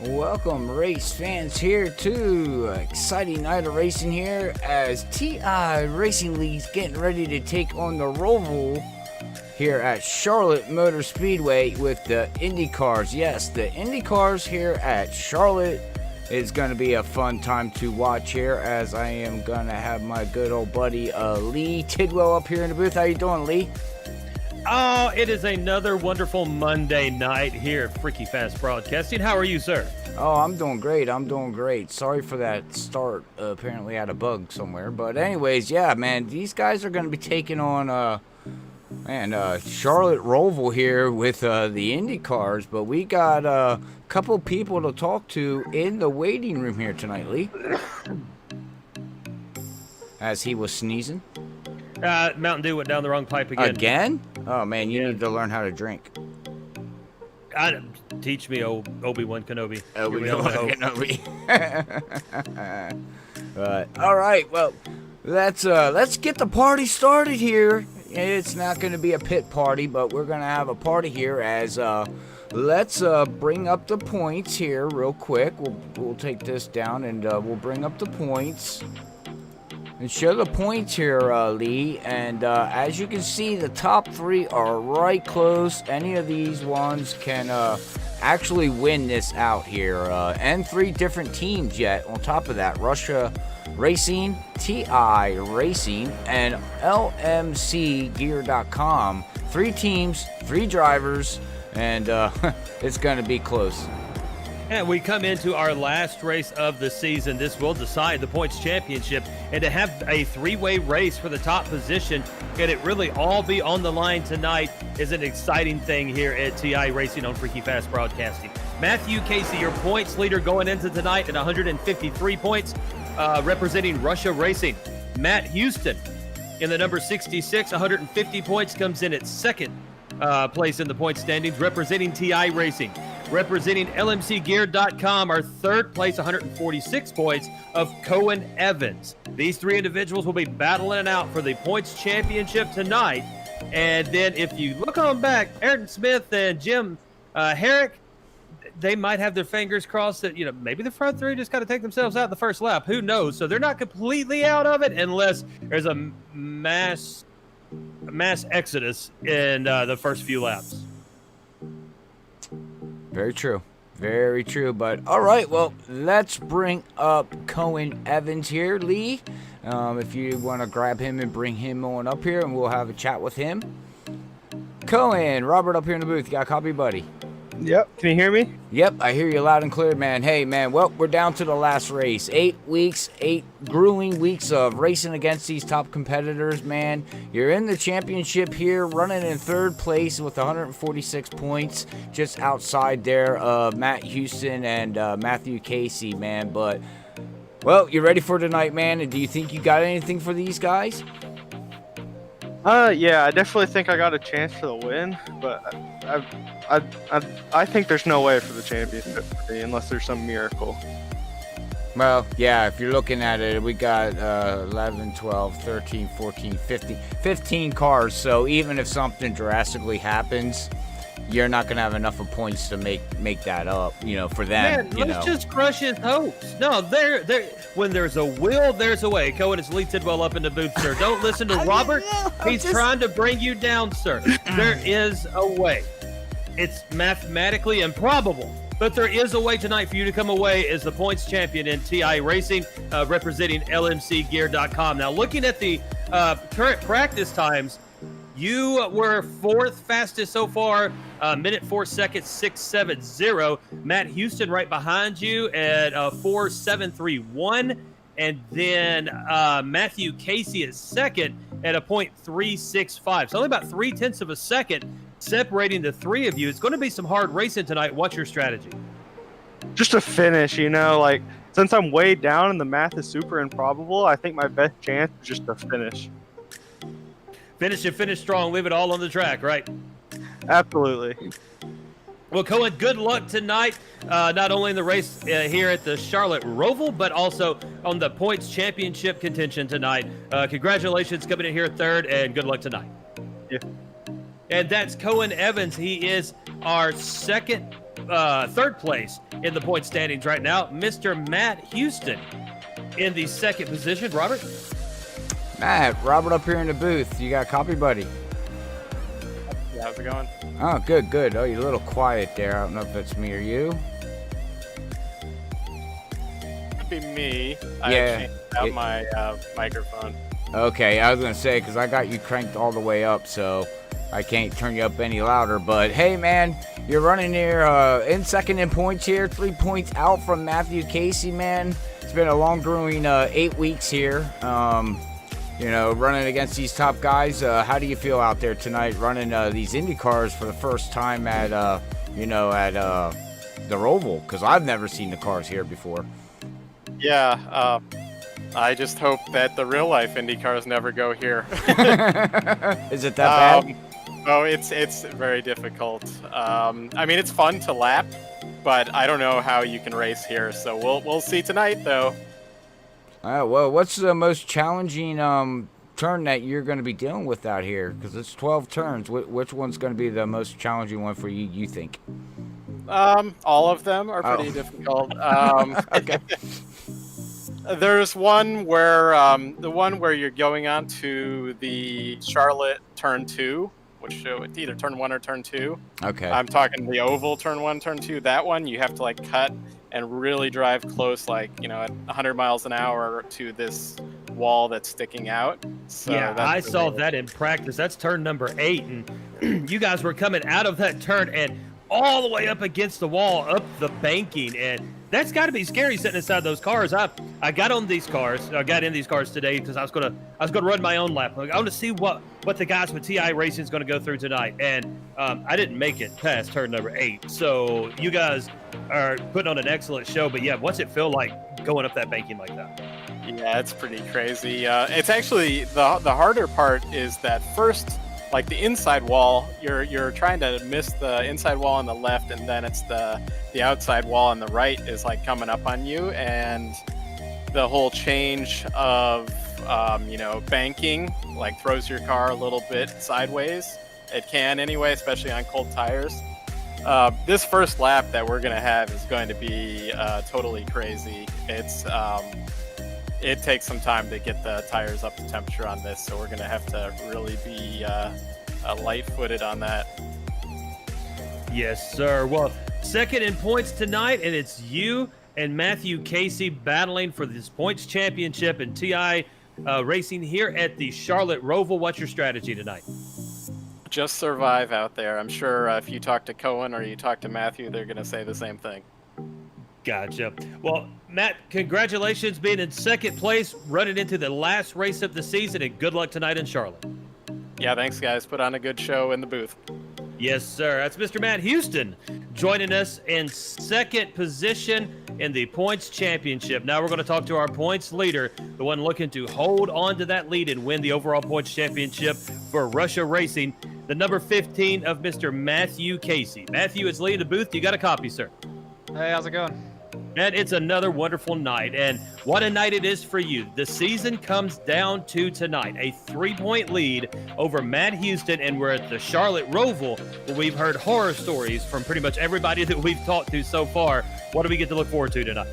Welcome, race fans, here to exciting night of racing here as TI Racing League's getting ready to take on the Roval here at Charlotte Motor Speedway with the Indy cars. Yes, the Indy cars here at Charlotte is going to be a fun time to watch here as I am going to have my good old buddy Lee Tidwell up here in the booth. How you doing, Lee? Oh, it is another wonderful Monday night here at Freaky Fast Broadcasting. How are you, sir? Oh, I'm doing great. Sorry for that start. Apparently I had a bug somewhere. But anyways, yeah, man, these guys are going to be taking on, Charlotte Roval here with the Indy cars. But we got a couple people to talk to in the waiting room here tonight, Lee. As he was sneezing. Mountain Dew went down the wrong pipe again. Again? Oh, man, you need to learn how to drink. Teach me, Obi-Wan Kenobi. Obi-Wan Kenobi. All right, well, let's get the party started here. It's not going to be a pit party, but we're going to have a party here as let's bring up the points here real quick. We'll take this down and we'll bring up the points. And show the points here, Lee. And as you can see, the top three are right close. Any of these ones can actually win this out here. And three different teams yet. On top of that, Russia Racing, TI Racing, and LMCgear.com. Three teams, three drivers, and it's going to be close. And we come into our last race of the season. This will decide the points championship. And to have a three-way race for the top position, can it really all be on the line tonight, is an exciting thing here at TI Racing on Freaky Fast Broadcasting. Matthew Casey, your points leader going into tonight at 153 points, representing Russia Racing. Matt Houston in the number 66, 150 points, comes in at second place in the point standings, representing TI Racing. Representing LMCgear.com, our third place, 146 points, of Cohen Evans. These three individuals will be battling out for the points championship tonight. And then if you look on back, Ayrton Smith and Jim Herrick, they might have their fingers crossed that, maybe the front three just got to take themselves out the first lap. Who knows? So they're not completely out of it unless there's a mass exodus in the first few laps. Very true. Very true. But all right, well, let's bring up Cohen Evans here, Lee. If you want to grab him and bring him on up here, and we'll have a chat with him. Cohen, Robert up here in the booth. You got a copy, buddy? Yep. Can you hear me? Yep, I hear you loud and clear, man. Hey, man, well, we're down to the last race. 8 weeks, 8 grueling weeks of racing against these top competitors, man. You're in the championship here, running in third place with 146 points, just outside there of Matt Houston and Matthew Casey, man. But, well, you ready for tonight, man? And do you think you got anything for these guys? Yeah, I definitely think I got a chance for the win, but I think there's no way for the championship for me unless there's some miracle. Well, yeah, if you're looking at it, we got 11, 12, 13, 14, 15 cars. So even if something drastically happens, you're not going to have enough of points to make that up, for them. Man, let's just crush his hopes. No, when there's a will, there's a way. Cohen, it's Lee Tidwell up in the booth, sir. Don't listen to Robert. He's trying to bring you down, sir. There is a way. It's mathematically improbable, but there is a way tonight for you to come away as the points champion in TI Racing, representing LMCgear.com. Now, looking at the current practice times, you were fourth fastest so far, minute 4 seconds 6.70. Matt Houston right behind you at 4.731, and then Matthew Casey is second at a .365. So only about 0.3 of a second separating the three of you. It's going to be some hard racing tonight. What's your strategy? Just a finish, since I'm way down and the math is super improbable, I think my best chance is just to finish. Finish strong. Leave it all on the track, right? Absolutely. Well, Cohen, good luck tonight, not only in the race here at the Charlotte Roval, but also on the points championship contention tonight. Congratulations coming in here third, and good luck tonight. Yeah. And that's Cohen Evans. He is our second third place in the point standings right now, Mr. Matt Houston in the second position. Robert? Matt, Robert up here in the booth. You got a copy, buddy? Yeah, how's it going? Oh, good, good. Oh, you're a little quiet there. I don't know if it's me or you. Could be me. Yeah, I changed out my microphone. Okay, I was going to say, because I got you cranked all the way up, so I can't turn you up any louder. But, hey, man, you're running here in second in points here. 3 points out from Matthew Casey, man. It's been a long, grueling 8 weeks here. You know, running against these top guys. How do you feel out there tonight running these Indy cars for the first time at, you know, at the Roval? Because I've never seen the cars here before. Yeah, I just hope that the real life Indy cars never go here. Is it that bad? Oh, it's very difficult. I mean, it's fun to lap, but I don't know how you can race here. So we'll see tonight, though. Well, what's the most challenging turn that you're going to be dealing with out here? Because it's 12 turns. Which one's going to be the most challenging one for you, you think? All of them are pretty difficult. Okay. There's one where the one where you're going on to the Charlotte turn 2, which it's either turn 1 or turn 2. Okay. I'm talking the oval turn 1, turn 2. That one you have to like cut and really drive close, like, you know, at 100 miles an hour to this wall that's sticking out. So Yeah, that's I saw really- that in practice. That's turn number 8, and you guys were coming out of that turn and all the way up against the wall, up the banking, and that's got to be scary sitting inside those cars. I got on these cars. I got in these cars today because I was gonna run my own lap. I want to see what the guys with TI Racing is going to go through tonight, and I didn't make it past turn number 8. So you guys are putting on an excellent show. But yeah, what's it feel like going up that banking like that? Yeah, it's pretty crazy. It's actually the harder part is that first, like the inside wall, you're trying to miss the inside wall on the left, and then it's the outside wall on the right is like coming up on you, and the whole change of you know, banking like throws your car a little bit sideways. It can anyway, especially on cold tires. This first lap that we're gonna have is going to be totally crazy. It's it takes some time to get the tires up to temperature on this, so we're gonna have to really be light-footed on that. Yes, sir. Well, second in points tonight, and it's you and Matthew Casey battling for this points championship in TI Racing here at the Charlotte Roval. What's your strategy tonight? Just survive out there. I'm sure if you talk to Cohen or you talk to Matthew, they're gonna say the same thing. Gotcha. Well, Matt, congratulations being in second place, running into the last race of the season, and good luck tonight in Charlotte. Yeah, thanks, guys. Put on a good show in the booth. Yes, sir. That's Mr. Matt Houston joining us in second position in the points championship. Now we're going to talk to our points leader, the one looking to hold on to that lead and win the overall points championship for Russia Racing, the number 15 of Mr. Matthew Casey. Matthew is leading the booth. You got a copy, sir. Hey, how's it going? And it's another wonderful night, and what a night it is for you. The season comes down to tonight, a 3-point lead over Matt Houston, and we're at the Charlotte Roval, where we've heard horror stories from pretty much everybody that we've talked to so far. What do we get to look forward to tonight?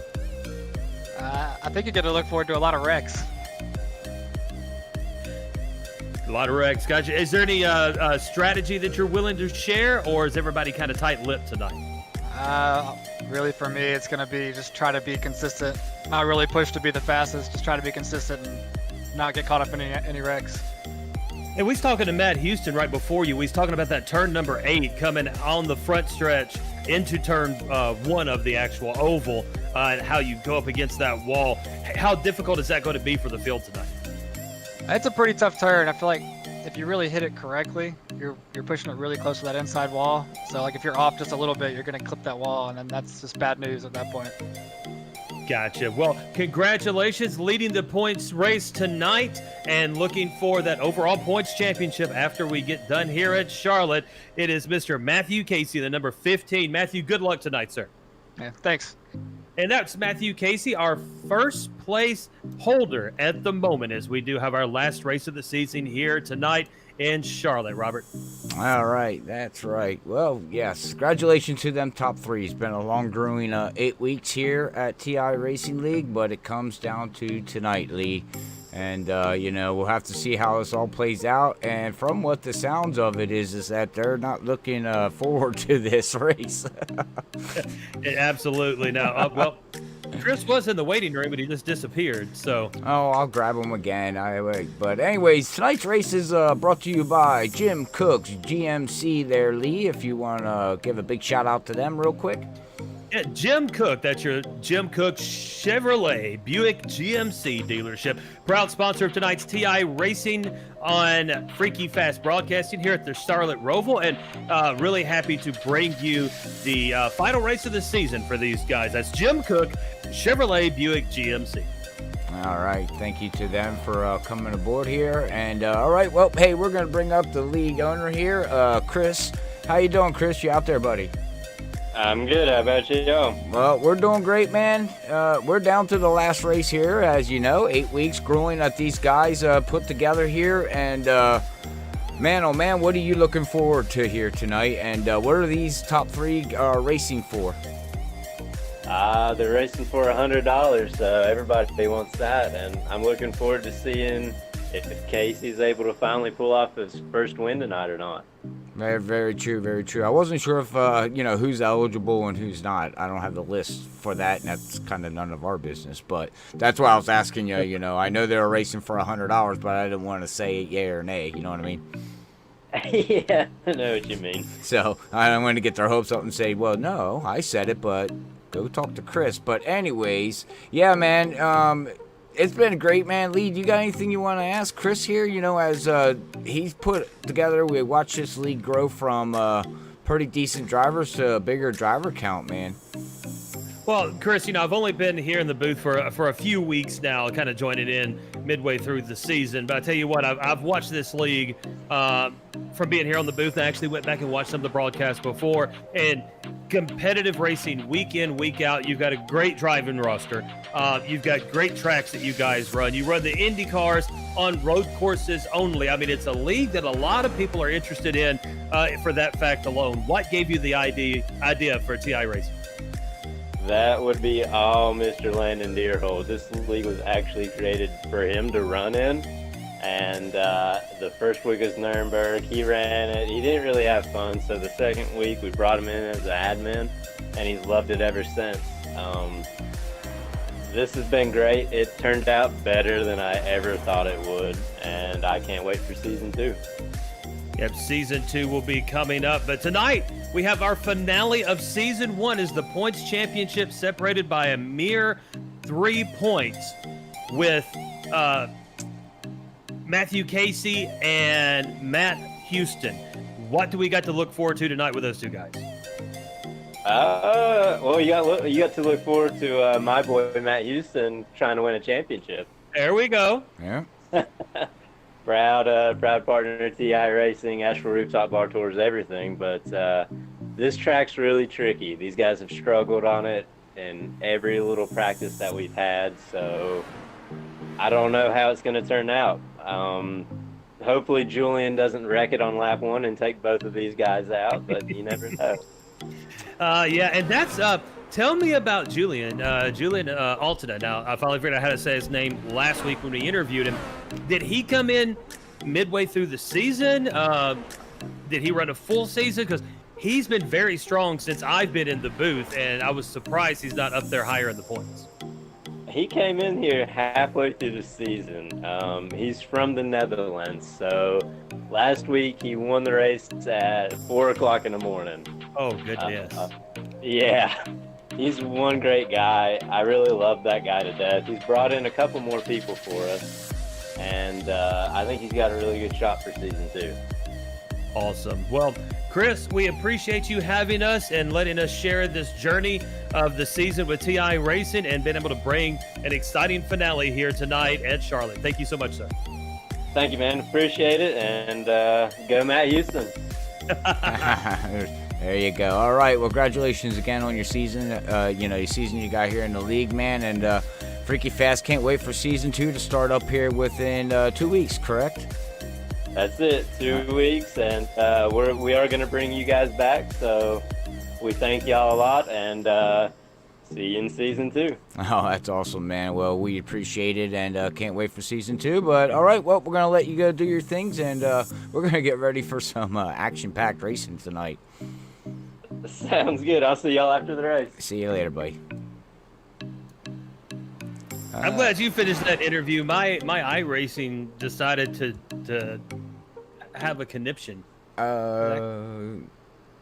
I think you get to look forward to a lot of wrecks. A lot of wrecks. Gotcha. Is there any strategy that you're willing to share, or is everybody kind of tight-lipped tonight? Really, for me, it's going to be just try to be consistent. Not really push to be the fastest. Just try to be consistent and not get caught up in any wrecks. And we was talking to Matt Houston right before you. We was talking about that turn number 8 coming on the front stretch into turn 1 of the actual oval, and how you go up against that wall. How difficult is that going to be for the field tonight? It's a pretty tough turn. I feel like if you really hit it correctly, you're pushing it really close to that inside wall. So like if you're off just a little bit, you're going to clip that wall, and then that's just bad news at that point. Gotcha. Well, congratulations leading the points race tonight and looking for that overall points championship after we get done here at Charlotte. It is Mr. Matthew Casey, the number 15. Matthew, good luck tonight, sir. Yeah, thanks. And that's Matthew Casey, our first place holder at the moment, as we do have our last race of the season here tonight in Charlotte, Robert. All right, that's right. Well, yes, congratulations to them top three. It's been a long, grueling 8 weeks here at TI Racing League, but it comes down to tonight, Lee. And, we'll have to see how this all plays out. And from what the sounds of it is that they're not looking forward to this race. Absolutely. Now, well, Chris was in the waiting room, but he just disappeared. So, Oh, I'll grab him again. But anyways, tonight's race is brought to you by Jim Cook's GMC there, Lee, if you want to give a big shout out to them real quick. yeah, Jim Cook, that's your Jim Cook Chevrolet Buick GMC dealership. Proud sponsor of tonight's TI Racing on Freaky Fast Broadcasting here at the Charlotte Roval. And really happy to bring you the final race of the season for these guys. That's Jim Cook Chevrolet Buick GMC. All right, thank you to them for coming aboard here. And all right, well, hey, we're going to bring up the league owner here, Chris. How you doing, Chris? You out there, buddy? I'm good. How about you? Well, we're doing great, man. We're down to the last race here, as you know, 8 weeks grueling that these guys put together here. And man, oh man, what are you looking forward to here tonight? And what are these top three racing for? They're racing for $100, so everybody wants that, and I'm looking forward to seeing if Casey's able to finally pull off his first win tonight or not. Very, very true, very true. I wasn't sure if, who's eligible and who's not. I don't have the list for that, and that's kind of none of our business. But that's why I was asking you, I know they were racing for $100, but I didn't want to say yay or nay, you know what I mean? Yeah, I know what you mean. So I don't want to get their hopes up and say, well, no, I said it, but go talk to Chris. But anyways, yeah, man, it's been great, man. Lee, do you got anything you want to ask Chris here? As he's put together, we watched this league grow from pretty decent drivers to a bigger driver count, man. Well, Chris, I've only been here in the booth for a few weeks now, kind of joining in midway through the season. But I tell you what, I've watched this league from being here on the booth. I actually went back and watched some of the broadcasts before. And competitive racing, week in, week out. You've got a great driving roster. You've got great tracks that you guys run. You run the Indy cars on road courses only. I mean, it's a league that a lot of people are interested in for that fact alone. What gave you the idea for TI Racing? That would be all Mr. Landon Deerhold. This league was actually created for him to run in. And the first week was Nuremberg. He ran it. He didn't really have fun. So the second week, we brought him in as an admin, and he's loved it ever since. This has been great. It turned out better than I ever thought it would, and I can't wait for season 2. Yep, season 2 will be coming up. But tonight, we have our finale of season 1 as the points championship separated by a mere 3 points with Matthew Casey and Matt Houston. What do we got to look forward to tonight with those two guys? Well, you got to look forward to my boy Matt Houston trying to win a championship. There we go. Yeah. Proud partner of TI Racing, Asheville Rooftop Bar Tours, everything. But this track's really tricky. These guys have struggled on it in every little practice that we've had. So I don't know how it's going to turn out. Hopefully Julian doesn't wreck it on lap 1 and take both of these guys out, but you never know. Yeah, and that's tell me about Julian Altada. Now, I finally figured out how to say his name last week when we interviewed him. Did he come in midway through the season? Did he run a full season? Because he's been very strong since I've been in the booth, and I was surprised he's not up there higher in the points. He came in here halfway through the season. He's from the Netherlands, so last week he won the race at 4 o'clock in the morning. Oh, goodness. Yeah, he's one great guy. I really love that guy to death. He's brought in a couple more people for us, and I think he's got a really good shot for season 2. Awesome. Well, Chris, we appreciate you having us and letting us share this journey of the season with TI Racing and being able to bring an exciting finale here tonight at Charlotte. Thank you so much, sir. Thank you, man. Appreciate it, and go Matt Houston. There you go. All right. Well, congratulations again on your season. Your season you got here in the league, man. And Freaky Fast can't wait for season 2 to start up here within 2 weeks, correct? That's it. 2 weeks, and we are going to bring you guys back. So we thank y'all a lot, and see you in season 2. Oh, that's awesome, man. Well, we appreciate it and can't wait for season 2. But all right, well, we're gonna let you go do your things, and we're gonna get ready for some action-packed racing tonight. Sounds good. I'll see y'all after the race. See you later, buddy. I'm glad you finished that interview. My iRacing decided to have a conniption. It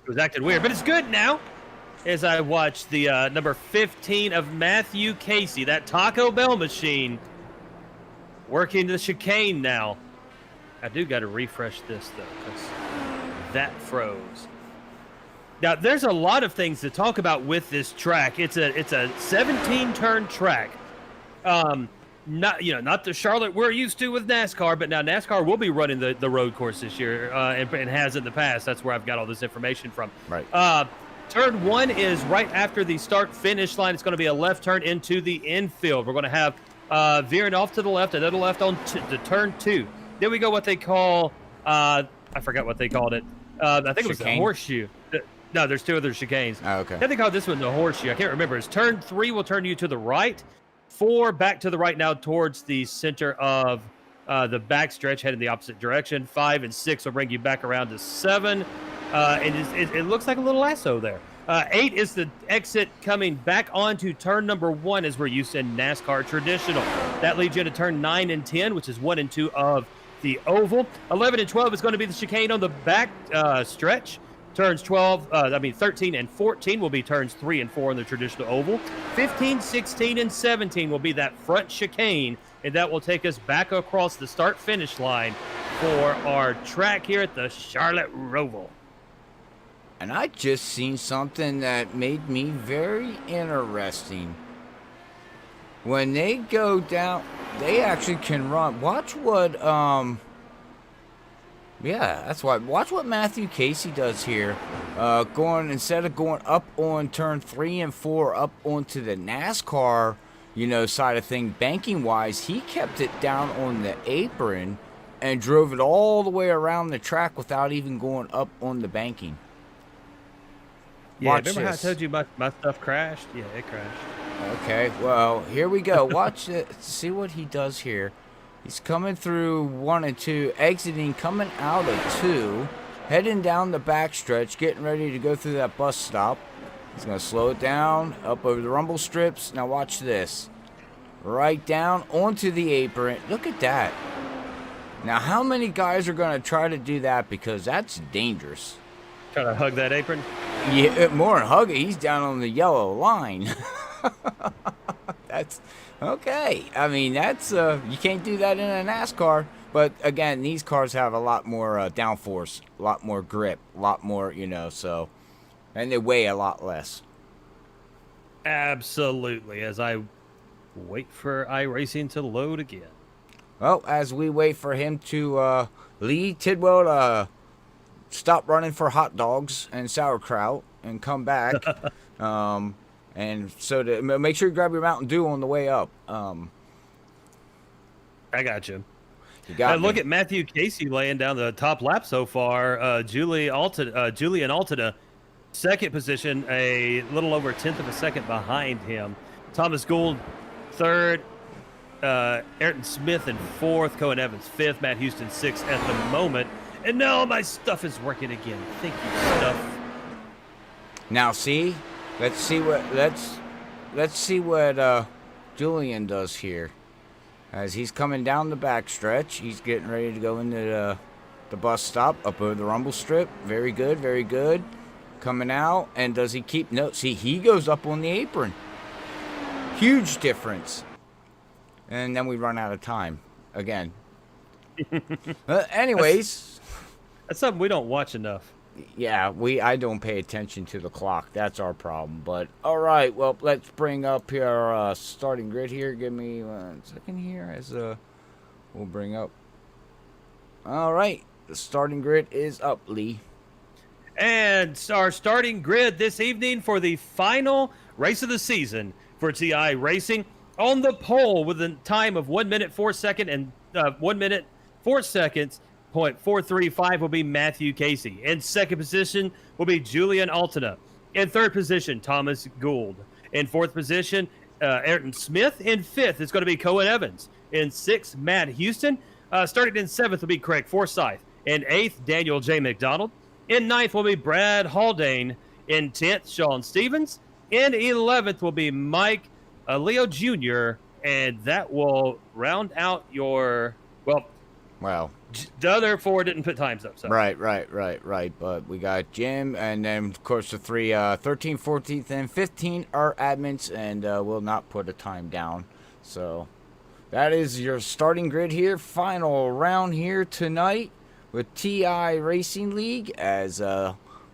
was acting weird, but it's good now. As I watch the number 15 of Matthew Casey, that Taco Bell machine, working the chicane now. I do got to refresh this, though, because that froze. Now, there's a lot of things to talk about with this track. It's a 17-turn track. Not the Charlotte we're used to with NASCAR, but now NASCAR will be running the road course this year and has in the past. That's where I've got all this information from. Right. Turn 1 is right after the start-finish line. It's going to be a left turn into the infield. We're going to have veering off to the left, another left on to turn 2. Then we go what they call, I forgot what they called it. I think it was the Chicane? horseshoe. No, there's 2 other chicanes. Oh, okay. I think they called this one the horseshoe. I can't remember. It's turn 3 will turn you to the right. 4 back to the right now towards the center of the backstretch, heading the opposite direction. 5 and 6 will bring you back around to 7. And it looks like a little lasso there. 8 is the exit coming back onto turn number 1 as we're used in NASCAR traditional. That leads you to turn 9 and 10, which is 1 and 2 of the oval. 11 and 12 is going to be the chicane on the back stretch. Turns 13 and 14 will be turns 3 and 4 in the traditional oval. 15, 16, and 17 will be that front chicane, and that will take us back across the start-finish line for our track here at the Charlotte Roval. And I just seen something that made me very interesting. When they go down, they actually can run. Watch what watch what Matthew Casey does here. Instead of going up on turn 3 and 4 up onto the NASCAR, side of thing, banking wise, he kept it down on the apron and drove it all the way around the track without even going up on the banking. Yeah, Watch remember this. how I told you my stuff crashed? Yeah, it crashed. Okay, well, here we go. Watch it. See what he does here. He's coming through 1 and 2, exiting, coming out of 2, heading down the backstretch, getting ready to go through that bus stop. He's going to slow it down, up over the rumble strips. Now watch this. Right down onto the apron. Look at that. Now, how many guys are going to try to do that? Because that's dangerous. Trying to hug that apron. Yeah, more than hug it. He's down on the yellow line. That's okay. I mean, that's you can't do that in a NASCAR. But again, these cars have a lot more downforce, a lot more grip, a lot more, so, and they weigh a lot less. Absolutely. As I wait for iRacing to load again. Well, as we wait for him to Lee Tidwell to stop running for hot dogs and sauerkraut and come back. And so to make sure you grab your Mountain Dew on the way up. I got you. You got Look me. at Matthew Casey laying down the top lap so far. Julian Altada, second position, a little over 1/10 of a second behind him. Thomas Gould, third. Ayrton Smith in fourth. Cohen Evans fifth. Matt Houston sixth at the moment. And now my stuff is working again. Thank you, stuff. Now see, let's see what Julian does here. As he's coming down the backstretch, he's getting ready to go into the bus stop up over the rumble strip. Very good, very good. Coming out, and does he keep? No, see, he goes up on the apron. Huge difference. And then we run out of time again. Anyways, That's something we don't watch enough. yeah, I don't pay attention to the clock. That's our problem. But all right, well, let's bring up your starting grid here. Give me 1 second here as we'll bring up. All right, the starting grid is up, Lee. And our starting grid this evening for the final race of the season for TI Racing. On the pole with a time of 1 minute 4 seconds and 1 minute 4 seconds, .435 will be Matthew Casey. In second position will be Julian Altina. In third position, Thomas Gould. In fourth position, Ayrton Smith. In fifth, it's going to be Cohen Evans. In sixth, Matt Houston. Starting in seventh will be Craig Forsyth. In eighth, Daniel J. McDonald. In ninth will be Brad Haldane. In 10th, Sean Stevens. In 11th will be Mike Leo Jr. And that will round out your, well, the other four didn't put times up. So. Right. But we got Jim, and then, of course, the three, 13, 14, and 15 are admins, and will not put a time down. So that is your starting grid here. Final round here tonight with TI Racing League, as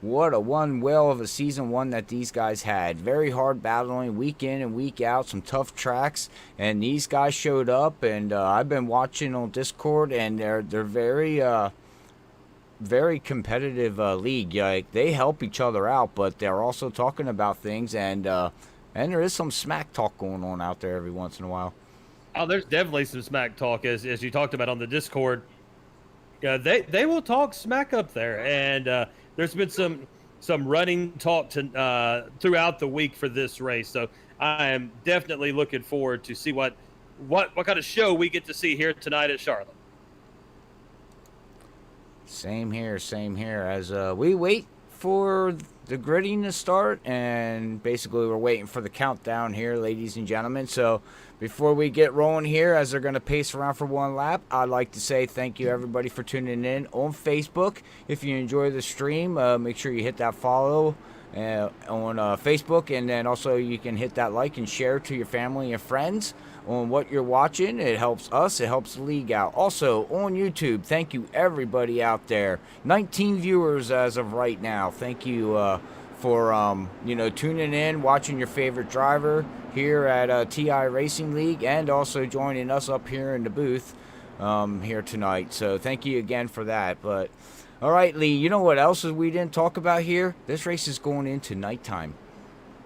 what a one whale of a season one that these guys had. Very hard battling week in and week out, some tough tracks, and these guys showed up, and I've been watching on Discord, and they're very competitive league. Like, they help each other out, but they're also talking about things, and there is some smack talk going on out there every once in a while. Oh, there's definitely some smack talk, as you talked about on the Discord. Yeah, they will talk smack up there, and there's been some running talk throughout the week for this race. So I am definitely looking forward to see what kind of show we get to see here tonight at Charlotte. Same here. As we wait for the gridding to start, and basically we're waiting for the countdown here, ladies and gentlemen. So before we get rolling here, as they're going to pace around for one lap, I'd like to say thank you everybody for tuning in on Facebook. If you enjoy the stream, make sure you hit that follow on Facebook, and then also you can hit that like and share to your family and friends on what you're watching. It helps us, it helps the league out. Also on YouTube, thank you everybody out there. 19 viewers as of right now. Thank you for tuning in, watching your favorite driver here at TI Racing League, and also joining us up here in the booth here tonight. So thank you again for that. But all right, Lee, you know what else we didn't talk about here? This race is going into nighttime.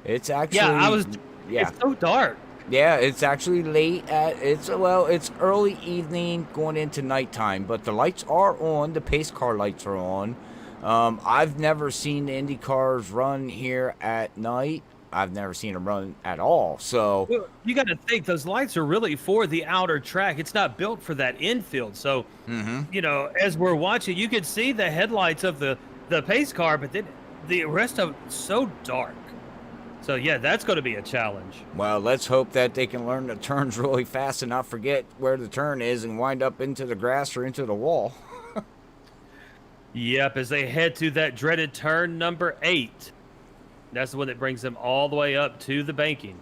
It's actually It's so dark. Yeah, it's actually late it's early evening going into nighttime, but the lights are on, the pace car lights are on. I've never seen the Indy cars run here at night. I've never seen them run at all. So well, you got to think those lights are really for the outer track. It's not built for that infield. So, as we're watching, you can see the headlights of the pace car, but then the rest of it's so dark. So, yeah, that's going to be a challenge. Well, let's hope that they can learn the turns really fast and not forget where the turn is and wind up into the grass or into the wall. Yep, as they head to that dreaded turn number 8. That's the one that brings them all the way up to the banking.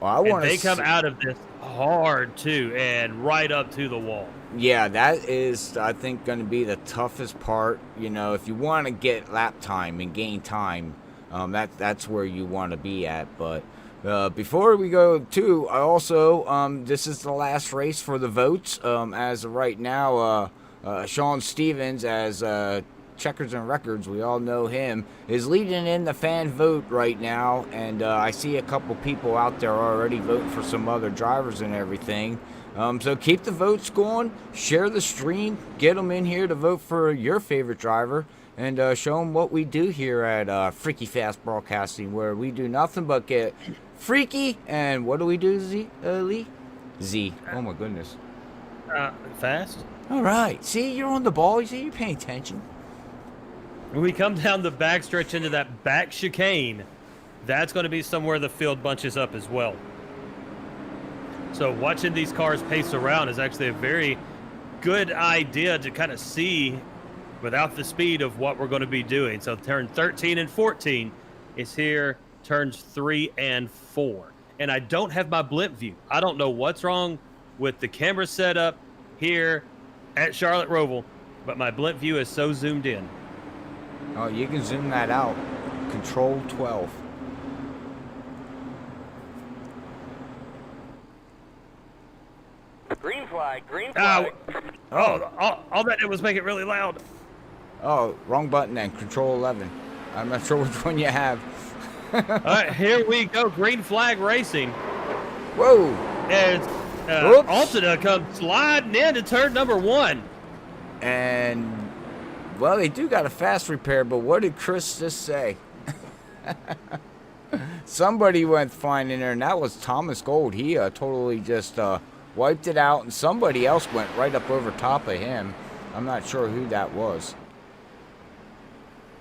Well, they come out of this hard, too, and right up to the wall. Yeah, that is, I think, going to be the toughest part. If you want to get lap time and gain time, that's where you want to be at. But before we go to, I also, this is the last race for the votes. As of right now, Sean Stevens, as Checkers and Records, we all know him, is leading in the fan vote right now, and I see a couple people out there already voting for some other drivers and everything. So keep the votes going, share the stream, get them in here to vote for your favorite driver, and show them what we do here at Freaky Fast Broadcasting, where we do nothing but get freaky. And what do we do, Lee? Z. Oh my goodness. Fast. All right. See, you're on the ball. You see, you're paying attention. When we come down the backstretch into that back chicane, that's going to be somewhere the field bunches up as well. So watching these cars pace around is actually a very good idea to kind of see without the speed of what we're going to be doing. So turn 13 and 14 is here, turns 3 and 4. And I don't have my blimp view. I don't know what's wrong with the camera setup here at Charlotte Roval, but my blimp view is so zoomed in. Oh, you can zoom that out. Control 12. Green flag, green flag. All that did was make it really loud. Oh, wrong button then. Control 11. I'm not sure which one you have. All right, here we go. Green flag racing. Whoa. As Altina comes sliding into turn number 1. And, well, they do got a fast repair, but what did Chris just say? Somebody went flying in there, and that was Thomas Gold. He totally just wiped it out, and somebody else went right up over top of him. I'm not sure who that was.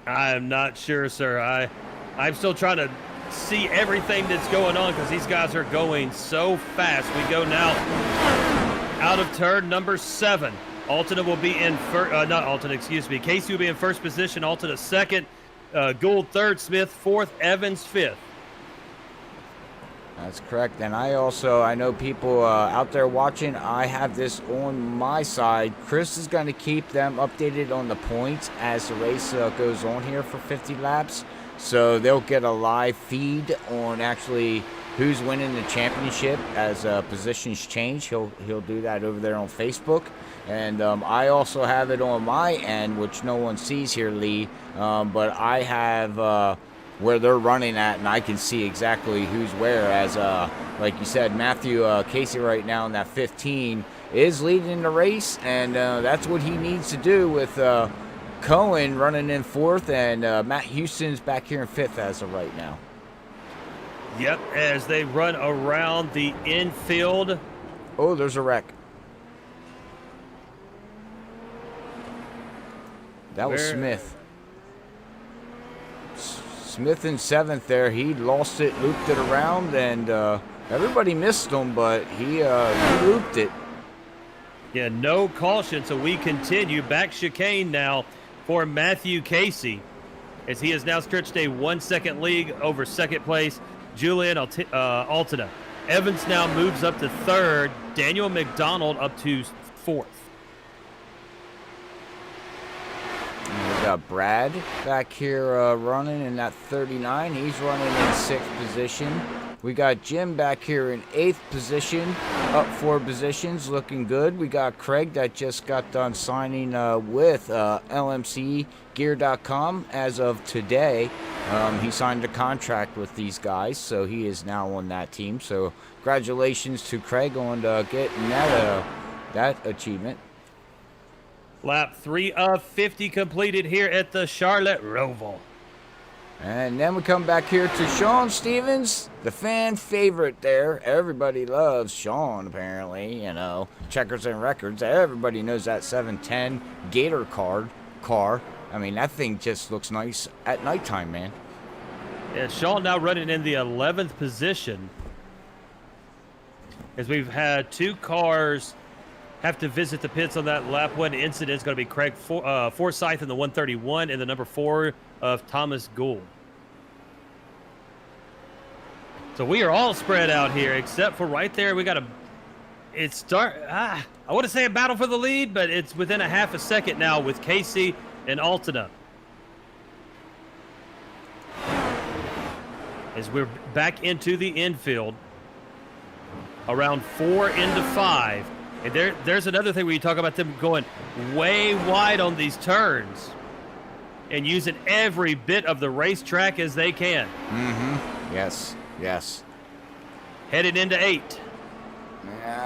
I'm not sure, sir. I'm still trying to see everything that's going on because these guys are going so fast. We go now out of turn number 7. Altena will be in not Altena, excuse me. Casey will be in first position. Altena second. Gould third. Smith fourth. Evans fifth. That's correct. And I know people out there watching, I have this on my side. Chris is going to keep them updated on the points as the race goes on here for 50 laps. So they'll get a live feed on actually who's winning the championship as positions change. He'll do that over there on Facebook. And I also have it on my end, which no one sees here, Lee. But I have where they're running at, and I can see exactly who's where. As like you said, Matthew Casey right now in that 15 is leading the race, and that's what he needs to do with Cohen running in 4th, and Matt Houston's back here in 5th as of right now. Yep, as they run around the infield. Oh, there's a wreck. That was Smith. Smith in 7th there. He lost it, looped it around, and everybody missed him, but he looped it. Yeah, no caution, so we continue. Back chicane now for Matthew Casey, as he has now stretched a 1-second lead over second place, Julian Altena. Evans now moves up to 3rd. Daniel McDonald up to 4th. And we got Brad back here running in that 39. He's running in 6th position. We got Jim back here in 8th position, up 4 positions, looking good. We got Craig that just got done signing with LMCgear.com as of today. He signed a contract with these guys, so he is now on that team. So congratulations to Craig on getting that achievement. Lap 3 of 50 completed here at the Charlotte Roval. And then we come back here to Sean Stevens, the fan favorite there. Everybody loves Sean, apparently, you know. Checkers and Records. Everybody knows that 710 Gator car. I mean, that thing just looks nice at nighttime, man. Yeah, Sean now running in the 11th position, as we've had 2 cars have to visit the pits on that lap 1 incident. Is going to be Craig Forsyth in the 131 and the number 4 of Thomas Gould. So we are all spread out here, except for right there. We got I want to say a battle for the lead, but it's within a half a second now with Casey and Altena. As we're back into the infield, around 4 into 5. And there's another thing where you talk about them going way wide on these turns and using every bit of the racetrack as they can. Mm-hmm. Yes. Headed into 8.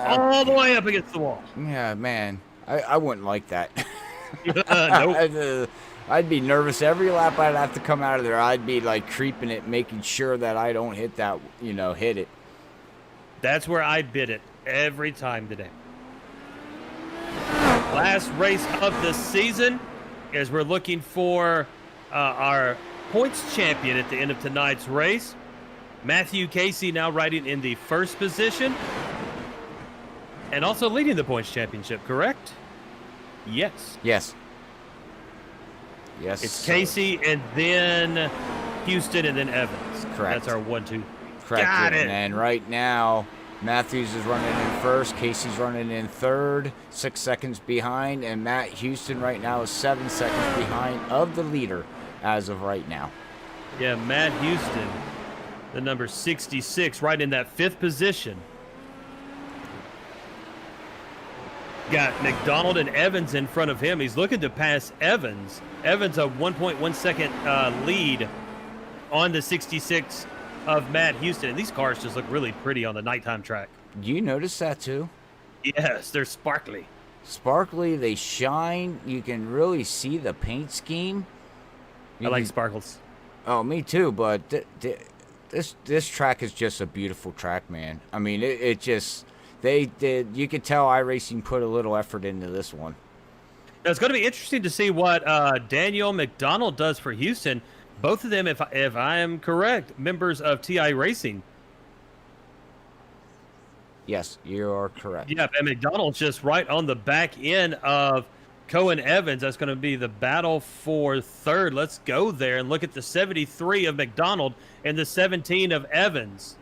All the way up against the wall. Yeah, man. I wouldn't like that. Nope. I'd be nervous every lap I'd have to come out of there. I'd be like creeping it, making sure that I don't hit that, hit it. That's where I bid it every time today. Last race of the season, as we're looking for our points champion at the end of tonight's race. Matthew Casey now riding in the 1st position and also leading the points championship, correct? Yes. Yes. It's Casey and then Houston and then Evans. Correct. That's our 1-2. Correct. Got it. And right now, Matthews is running in 1st, Casey's running in 3rd, 6 seconds behind, and Matt Houston right now is 7 seconds behind of the leader as of right now. Yeah, Matt Houston, the number 66, right in that 5th position. Got McDonald and Evans in front of him. He's looking to pass Evans. Evans a 1.1 second lead on the 66 of Matt Houston. And these cars just look really pretty on the nighttime track. Do you notice that too? Yes, they're sparkly. sparkly. They shine. You can really see the paint scheme. I like sparkles. Oh, me too. But this track is just a beautiful track, man. I mean, it just they did. You could tell iRacing put a little effort into this one. Now, it's going to be interesting to see what Daniel McDonald does for Houston. Both of them, if I am correct, members of TI Racing. Yes, you are correct. Yeah, and McDonald's just right on the back end of Cohen Evans. That's going to be the battle for third. Let's go there and look at the 73 of McDonald and the 17 of Evans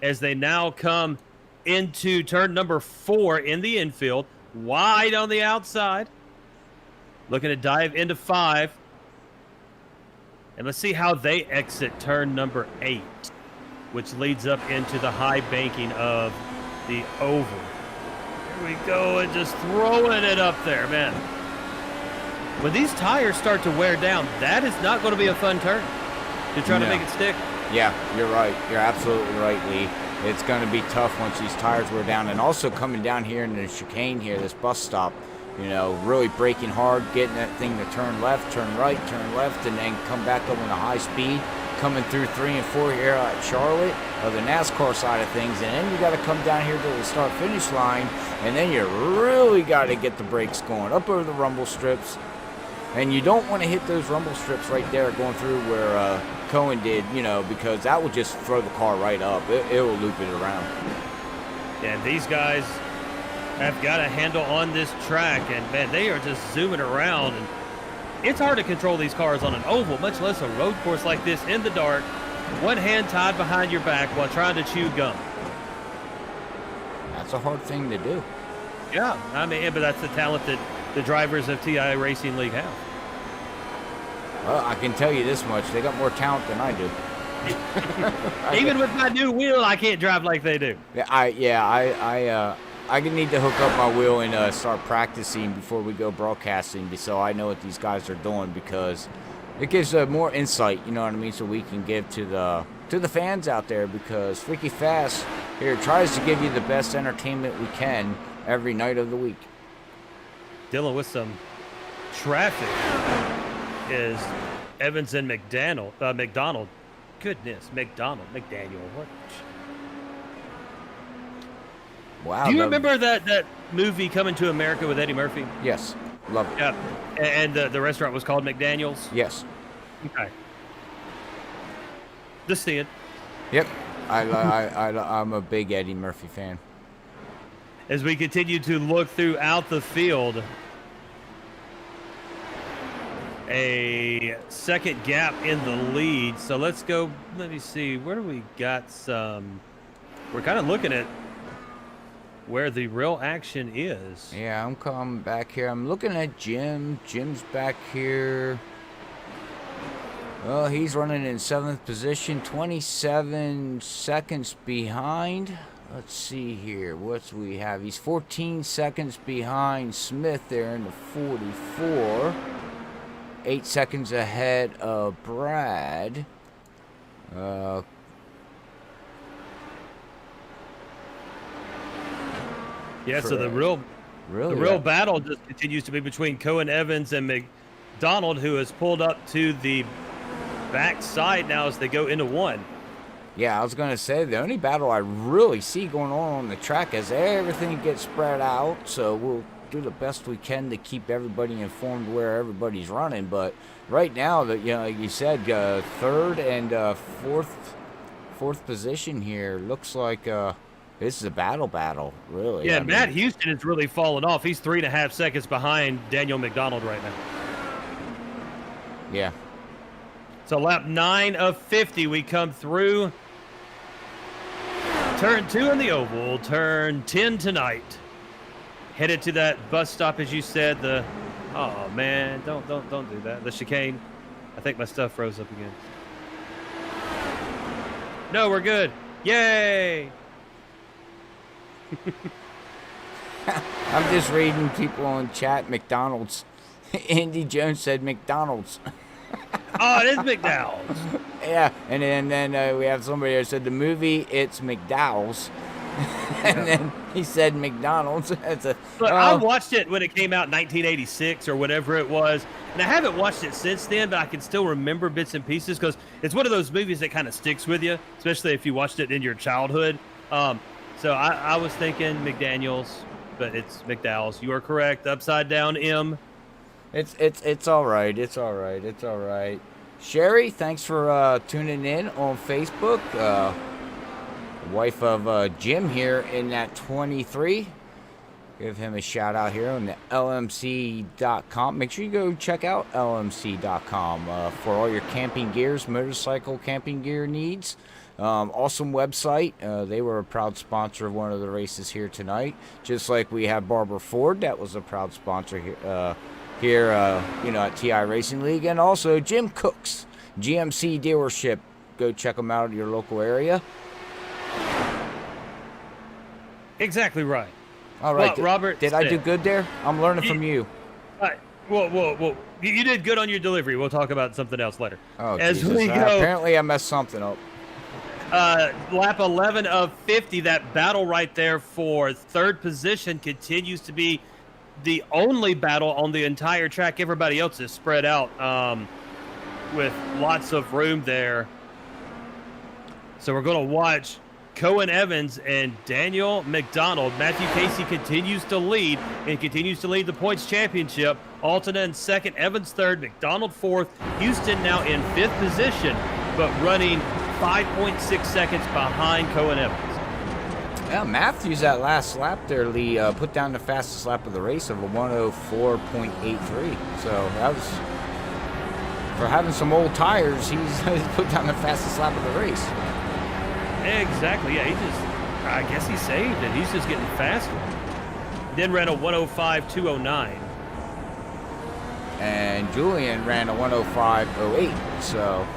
as they now come into turn number 4 in the infield, wide on the outside, looking to dive into 5. And let's see how they exit turn number 8, which leads up into the high banking of the oval. Here we go, and just throwing it up there, man. When these tires start to wear down, that is not going to be a fun turn to try to make it stick. Yeah, you're right. You're absolutely right, Lee. It's going to be tough once these tires wear down. And also coming down here in the chicane here, this bus stop, you know, really braking hard, getting that thing to turn left, turn right, turn left, and then come back up in a high speed. Coming through 3 and 4 here at Charlotte, of the NASCAR side of things, and then you got to come down here to the start-finish line, and then you really got to get the brakes going up over the rumble strips, and you don't want to hit those rumble strips right there going through where Cohen did, you know, because that will just throw the car right up. It will loop it around. And these guys have got a handle on this track, and man, they are just zooming around, and it's hard to control these cars on an oval, much less a road course like this in the dark, one hand tied behind your back while trying to chew gum. That's a hard thing to do. Yeah, I mean, but that's the talent that the drivers of TI Racing League have. Well, I can tell you this much. They got more talent than I do. Even with my new wheel, I can't drive like they do. I need to hook up my wheel and start practicing before we go broadcasting, so I know what these guys are doing, because it gives more insight, you know what I mean, so we can give to the fans out there, because Freaky Fast here tries to give you the best entertainment we can every night of the week. Dealing with some traffic is Evans and McDonald. Goodness, McDaniel. What? Wow. Do you remember that movie Coming to America with Eddie Murphy? Yes. Love it. Yeah. And the restaurant was called McDaniel's? Yes. Okay. Just see it. Yep. I'm a big Eddie Murphy fan. As we continue to look throughout the field, a second gap in the lead. So let's go. Let me see. Where do we got some? We're kind of looking at where the real action is. Yeah, I'm coming back here. I'm looking at Jim. Jim's back here. Well, he's running in 7th position, 27 seconds behind. Let's see here. What we have? He's 14 seconds behind Smith there in the 44. 8 seconds ahead of Brad. Yeah, so the real battle just continues to be between Cohen Evans and McDonald, who has pulled up to the back side now as they go into 1. Yeah, I was going to say, the only battle I really see going on the track is everything gets spread out, so we'll do the best we can to keep everybody informed where everybody's running. But right now, like you said, 3rd and 4th position here looks like this is a battle, really. Yeah, Matt Houston has really fallen off. He's 3.5 seconds behind Daniel McDonald right now. Yeah. So lap 9 of 50, we come through turn 2 in the oval, turn 10 tonight. Headed to that bus stop, as you said. Oh man, don't do that. The chicane. I think my stuff froze up again. No, we're good. Yay! I'm just reading people on chat. McDonald's. Andy Jones said McDonald's. Oh, it is McDowell's. Yeah, and then we have somebody that said the movie, it's McDowell's. And then He said McDonald's. But I watched it when it came out in 1986 or whatever it was, and I haven't watched it since then, but I can still remember bits and pieces because it's one of those movies that kind of sticks with you, especially if you watched it in your childhood. So I was thinking McDaniel's, but it's McDowell's. You are correct. Upside down M. It's all right. It's all right. It's all right. Sherry, thanks for tuning in on Facebook. Wife of Jim here in that 23. Give him a shout out here on the LMC.com. Make sure you go check out LMC.com for all your camping gears, motorcycle camping gear needs. Awesome website. They were a proud sponsor of one of the races here tonight. Just like we have Barbara Ford, that was a proud sponsor here, at TI Racing League. And also Jim Cooks, GMC dealership. Go check them out in your local area. Exactly right. All right, Well, Robert did I do said- good there? I'm learning from you. Well, you did good on your delivery. We'll talk about something else later. Oh, As Jesus. we go, Apparently I messed something up. lap 11 of 50, that battle right there for third position continues to be the only battle on the entire track. Everybody else is spread out with lots of room there. So we're going to watch Cohen Evans and Daniel McDonald. Matthew Casey continues to lead and continues to lead the points championship. Altena in second, Evans third, McDonald fourth, Houston now in fifth position, but running 5.6 seconds behind Cohen Evans. Yeah, Matthews that last lap there, Lee, put down the fastest lap of the race of a 104.83. So that was, for having some old tires, he's put down the fastest lap of the race. Exactly, yeah, I guess he saved it. He's just getting faster. Then ran a 105.209. And Julian ran a 105.08. So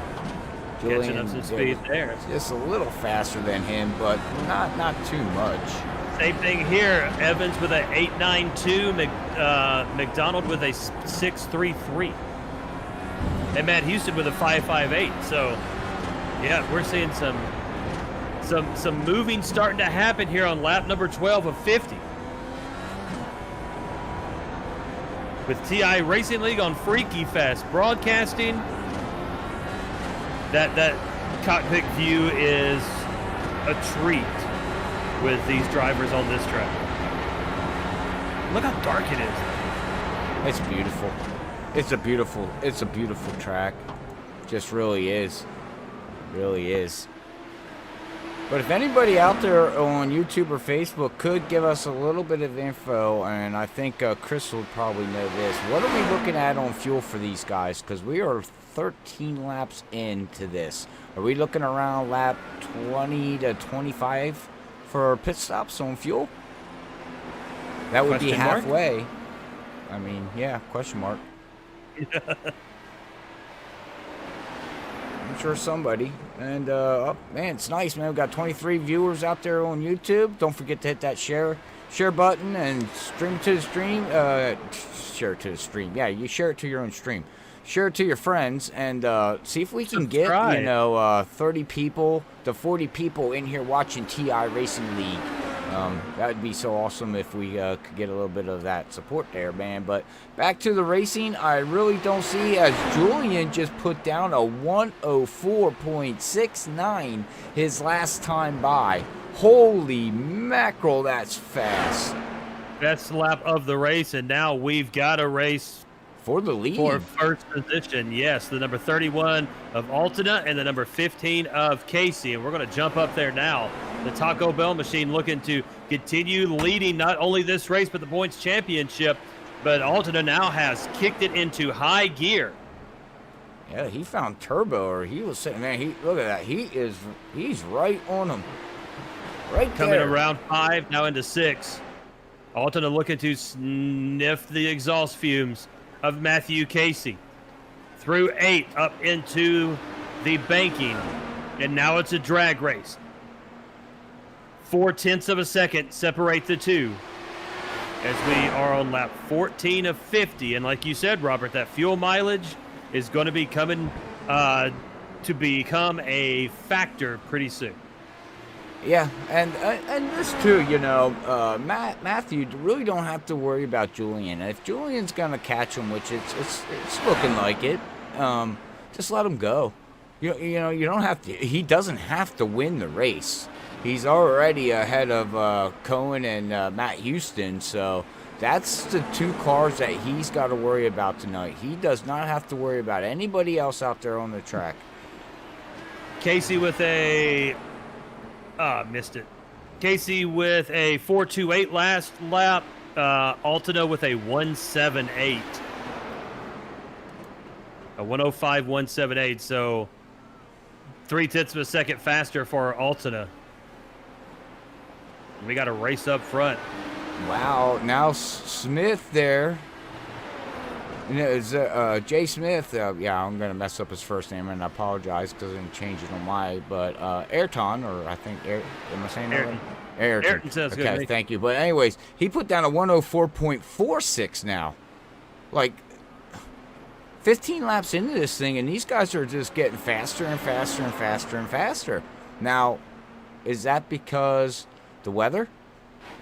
Catching Julian up some speed there. just a little faster than him, but not too much. Same thing here. Evans with a 8.92, McDonald with a 6.33, and Matt Houston with a 5.58. So, yeah, we're seeing some moving starting to happen here on lap number 12 of 50. With TI Racing League on Freaky Fest broadcasting. That cockpit view is a treat with these drivers on this track. Look how dark it is. It's beautiful. It's a beautiful track. Just really is. Really is. But if anybody out there on YouTube or Facebook could give us a little bit of info, and I think Chris will probably know this. What are we looking at on fuel for these guys? Because we are 13 laps into this. Are we looking around lap 20 to 25 for pit stops on fuel? That would be Question mark? halfway. I mean, yeah, question mark. I'm sure somebody. And, oh, man, it's nice, man. We've got 23 viewers out there on YouTube. Don't forget to hit that share button and stream to the stream. Share to the stream. Yeah, you share it to your own stream. Share it to your friends and see if we can get, 30 people to 40 people in here watching TI Racing League. That would be so awesome if we could get a little bit of that support there, man. But back to the racing, I really don't see, as Julian just put down a 104.69 his last time by. Holy mackerel, that's fast. Best lap of the race, and now we've got a race For the lead. for first position. Yes, the number 31 of Altena and the number 15 of Casey. And we're going to jump up there now. The Taco Bell machine looking to continue leading not only this race, but the points championship. But Altena now has kicked it into high gear. Yeah, he found turbo, or he was sitting there. Look at that. He's right on him. Right Coming there. around 5, now into 6. Altena looking to sniff the exhaust fumes of Matthew Casey. Through 8, up into the banking. And now it's a drag race. 0.4 of a second separate the two as we are on lap 14 of 50. And like you said, Robert, that fuel mileage is going to be coming to become a factor pretty soon. Yeah, and this too, you know, Matthew really don't have to worry about Julian. If Julian's gonna catch him, which it's looking like it, just let him go. You know, you don't have to. He doesn't have to win the race. He's already ahead of Cohen and Matt Houston, so that's the two cars that he's got to worry about tonight. He does not have to worry about anybody else out there on the track. Casey with a missed it. Casey with a 4.28 last lap. Altona with a 1.78. A 1:05.178. So 0.3 of a second faster for Altona. We got a race up front. Wow, now Smith there. You know, is Jay Smith? Yeah, I'm gonna mess up his first name, and I apologize because I didn't change it on my. But Ayrton, or I think am I saying that right? Ayrton sounds good. Okay, thank you. But anyways, he put down a 104.46 now. Like 15 laps into this thing, and these guys are just getting faster and faster and faster and faster. Now, is that because the weather?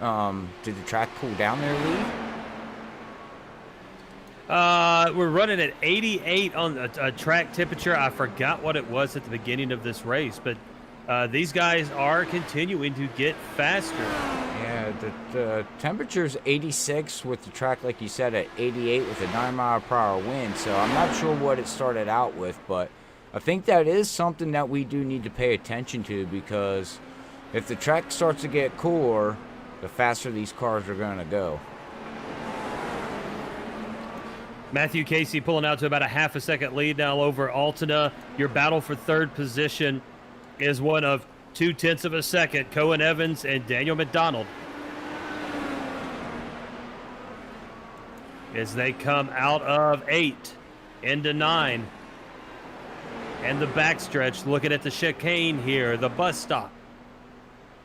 Did the track cool down there, Lee? We're running at 88 on a track temperature. I forgot what it was at the beginning of this race, but these guys are continuing to get faster. Yeah, the temperature's 86 with the track, like you said, at 88 with a 9-mile-per-hour wind. So I'm not sure what it started out with, but I think that is something that we do need to pay attention to, because if the track starts to get cooler, the faster these cars are going to go. Matthew Casey pulling out to about a half a second lead now over Altona. Your battle for third position is one of 0.2 of a second. Cohen Evans and Daniel McDonald. As they come out of 8 into 9. And the backstretch, looking at the chicane here, the bus stop,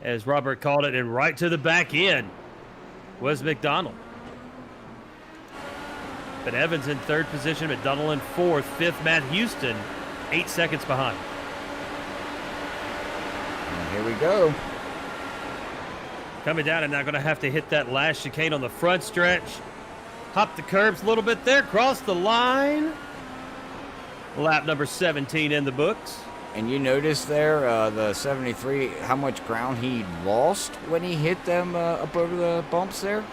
as Robert called it, and right to the back end was McDonald. But Evans in third position, McDonald in fourth, fifth, Matt Houston, 8 seconds behind. And here we go. Coming down and now going to have to hit that last chicane on the front stretch. Hop the curbs a little bit there, cross the line. Lap number 17 in the books. And you notice there, the 73, how much ground he lost when he hit them up over the bumps there?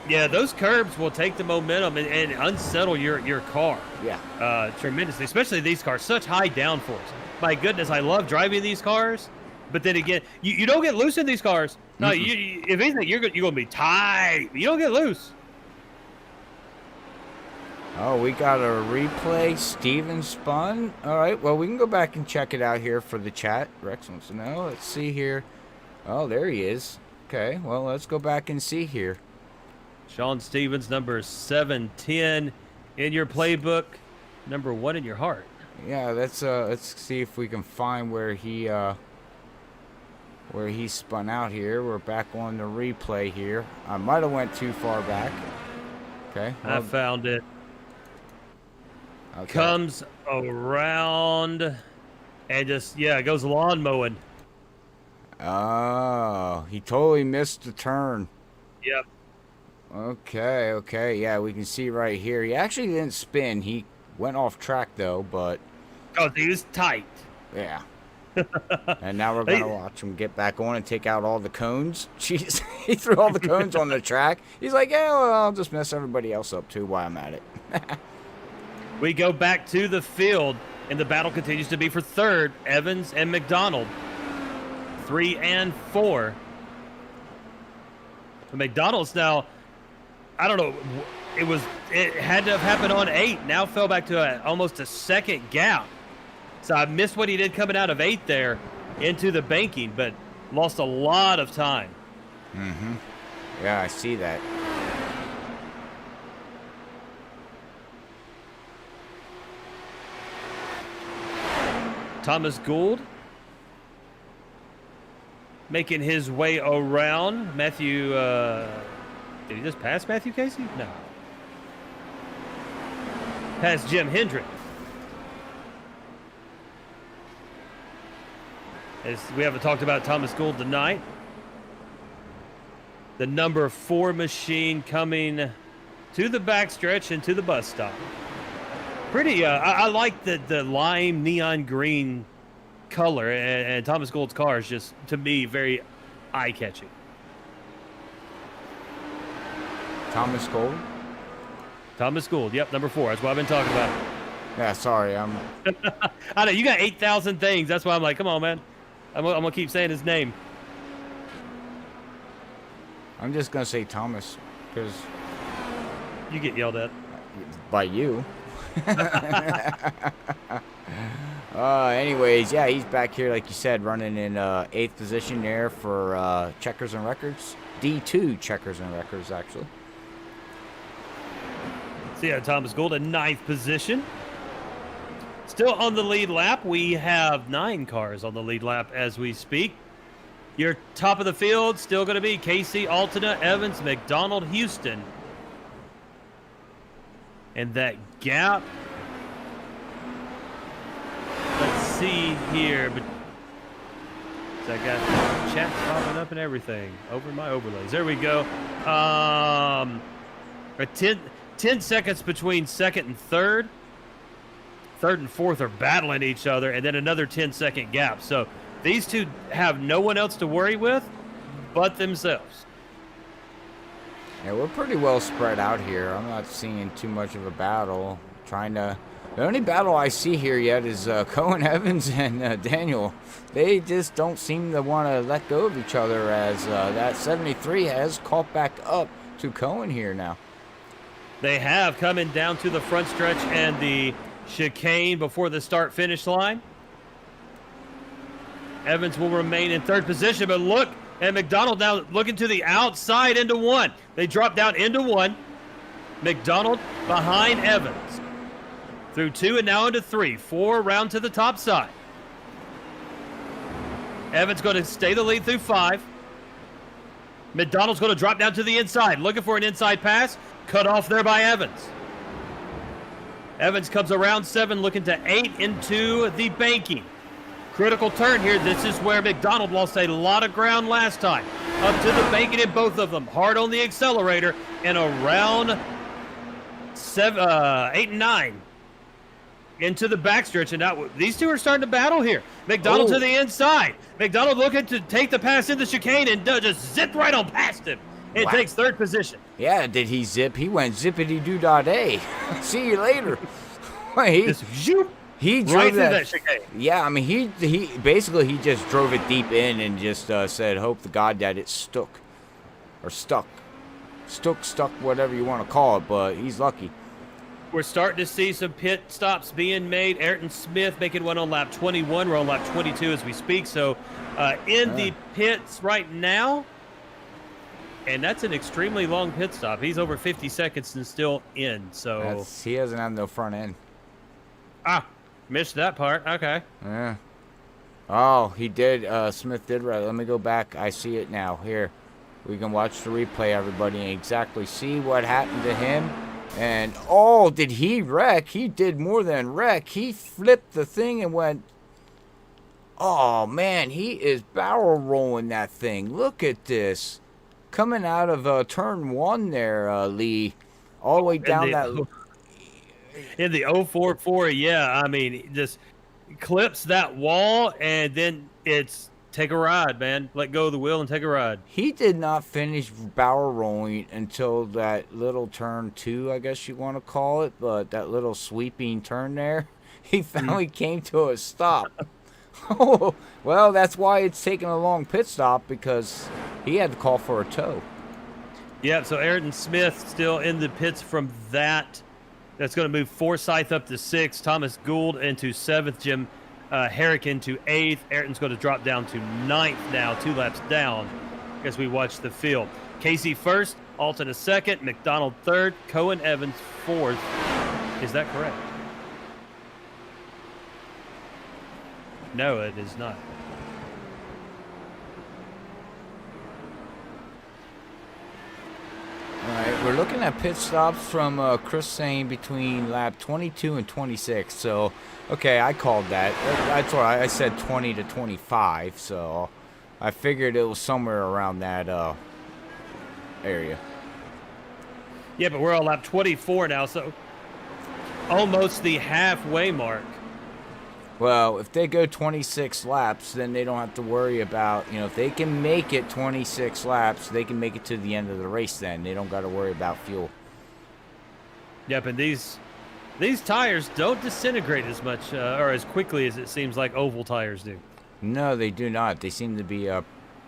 Yeah, those curbs will take the momentum and unsettle your car. Yeah. Tremendously, especially these cars, such high downforce. My goodness, I love driving these cars, but then again, you don't get loose in these cars. No, if anything, you're going to be tight. You don't get loose. Oh, we got a replay. Steven spun. All right, well, we can go back and check it out here for the chat. Rex wants to know. Let's see here. Oh, there he is. Okay, well, let's go back and see here. Sean Stevens, number 710 in your playbook, number 1 in your heart. Yeah, let's see if we can find where he spun out here. We're back on the replay here. I might have went too far back. Okay. I found it. Okay. Comes around and just, goes lawn mowing. Oh, he totally missed the turn. Yep. Okay, yeah, we can see right here. He actually didn't spin. He went off track, though, but... Oh, he was tight. Yeah. And now we're going to watch him get back on and take out all the cones. Jeez, he threw all the cones on the track. He's like, yeah, well, I'll just mess everybody else up, too, while I'm at it. We go back to the field, and the battle continues to be for third, Evans and McDonald. 3 and 4. The McDonald's now, I don't know, it had to have happened on 8, now fell back to almost a second gap. So I missed what he did coming out of 8 there into the banking, but lost a lot of time. Mm-hmm. Yeah, I see that. Thomas Gould making his way around. Matthew, did he just pass Matthew Casey? No. Past Jim Hendrick. As we haven't talked about Thomas Gould tonight. The number 4 machine coming to the backstretch and to the bus stop. Pretty, I like the lime neon green color, and Thomas Gould's car is just, to me, very eye-catching. Thomas Gould? Thomas Gould, yep, number 4. That's what I've been talking about. Yeah, sorry, I'm... I know, you got 8,000 things. That's why I'm like, come on, man. I'm going to keep saying his name. I'm just gonna say Thomas, because... You get yelled at. By you. Anyways, yeah, he's back here, like you said, running in 8th position there for Checkers and Records. D2 Checkers and Records, actually. So yeah, Thomas Gould in 9th position. Still on the lead lap. We have 9 cars on the lead lap as we speak. Your top of the field still going to be Casey, Altina, Evans, McDonald, Houston. And that gap, let's see here. But so I got chat popping up and everything over my overlays. There we go. 10 seconds between 2nd and 3rd. 3rd and 4th are battling each other, and then another 10-second gap. So these two have no one else to worry with but themselves. Yeah, we're pretty well spread out here. I'm not seeing too much of a battle. The only battle I see here yet is Cohen Evans and Daniel. They just don't seem to want to let go of each other, as that 73 has caught back up to Cohen here now. They have coming down to the front stretch and the chicane before the start-finish line. Evans will remain in 3rd position, but look at McDonald now looking to the outside into 1. They drop down into 1. McDonald behind Evans. Through 2 and now into 3. 4 around to the top side. Evans going to stay the lead through 5. McDonald's going to drop down to the inside, looking for an inside pass. Cut off there by Evans. Evans comes around 7, looking to 8 into the banking. Critical turn here. This is where McDonald lost a lot of ground last time. Up to the banking in both of them. Hard on the accelerator. And around 8 and 9 into the backstretch. And now these two are starting to battle here. McDonald to the inside. McDonald looking to take the pass in the chicane and just zip right on past him. It takes 3rd position. Yeah, did he zip? He went zippity-doo-dah-day. See you later. He drove right through that chicane. Yeah, I mean, he basically he just drove it deep in and just said, hope to God that it stuck. Or stuck, whatever you want to call it, but he's lucky. We're starting to see some pit stops being made. Ayrton Smith making one on lap 21. We're on lap 22 as we speak. So in the pits right now, and that's an extremely long pit stop. He's over 50 seconds and still in. So he doesn't have no front end. Missed that part. Okay. Yeah. Oh, he did. Smith did right. Let me go back. I see it now. Here. We can watch the replay, everybody, and exactly see what happened to him. And, oh, did he wreck? He did more than wreck. He flipped the thing and went, oh, man, he is barrel rolling that thing. Look at this. Coming out of turn 1 there, Lee. All the way down in the 044, yeah. I mean, just clips that wall, and then it's take a ride, man. Let go of the wheel and take a ride. He did not finish barrel rolling until that little turn 2, I guess you want to call it, but that little sweeping turn there, he finally came to a stop. Oh, well, that's why it's taking a long pit stop, because he had to call for a tow. Yeah, so Ayrton Smith still in the pits from that. That's going to move Forsyth up to 6th, Thomas Gould into 7th, Jim Herrick into 8th. Ayrton's going to drop down to 9th now, 2 laps down as we watch the field. Casey 1st, Alton 2nd, McDonald 3rd, Cohen Evans 4th. Is that correct? No, it is not. All right, we're looking at pit stops from Chris saying between lap 22 and 26. So, okay, I called that. That's why I said 20 to 25. So, I figured it was somewhere around that area. Yeah, but we're on lap 24 now, so almost the halfway mark. Well, if they go 26 laps, then they don't have to worry about, if they can make it 26 laps, they can make it to the end of the race then. They don't got to worry about fuel. Yep, and these tires don't disintegrate as much or as quickly as it seems like oval tires do. No, they do not. They seem to be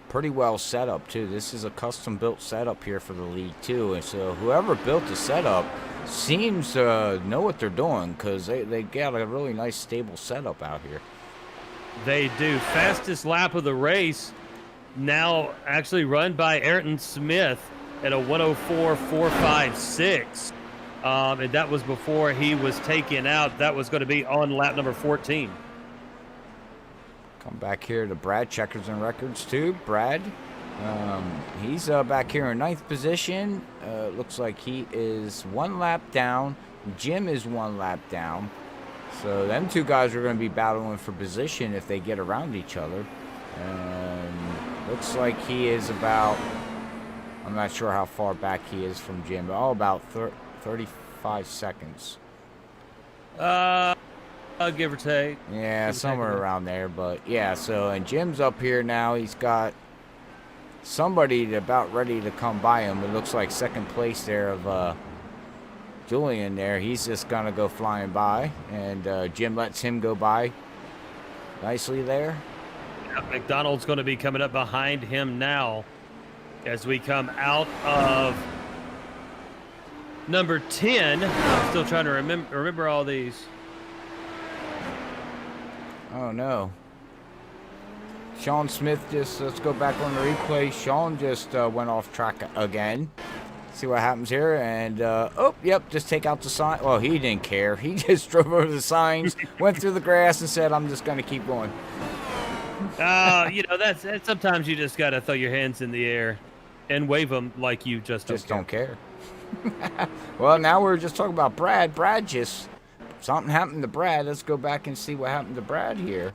pretty well set up, too. This is a custom-built setup here for the league, too. And so whoever built the setup seems to know what they're doing because they got a really nice, stable setup out here. They do. Fastest lap of the race now actually run by Ayrton Smith at a 104.456. And that was before he was taken out. That was going to be on lap number 14. Come back here to Brad, checkers and records too. Brad, he's back here in 9th position. Looks like he is 1 lap down. Jim is 1 lap down. So them two guys are going to be battling for position if they get around each other. Looks like he is about, I'm not sure how far back he is from Jim, but about 35 seconds. Give or take. Yeah, somewhere around there. But yeah, so and Jim's up here now. He's got somebody about ready to come by him. It looks like second place there of Julian there. He's just gonna go flying by, and Jim lets him go by nicely there. McDonald's going to be coming up behind him now as we come out of number 10. I'm still trying to remember all these. Oh no. Sean Smith let's go back on the replay. Sean just went off track again. See what happens here. And, just take out the sign. Well, he didn't care. He just drove over the signs, went through the grass, and said, I'm just going to keep going. That's sometimes you just got to throw your hands in the air and wave them like you just don't care. Well, now we're just talking about Brad. Something happened to Brad. Let's go back and see what happened to Brad here.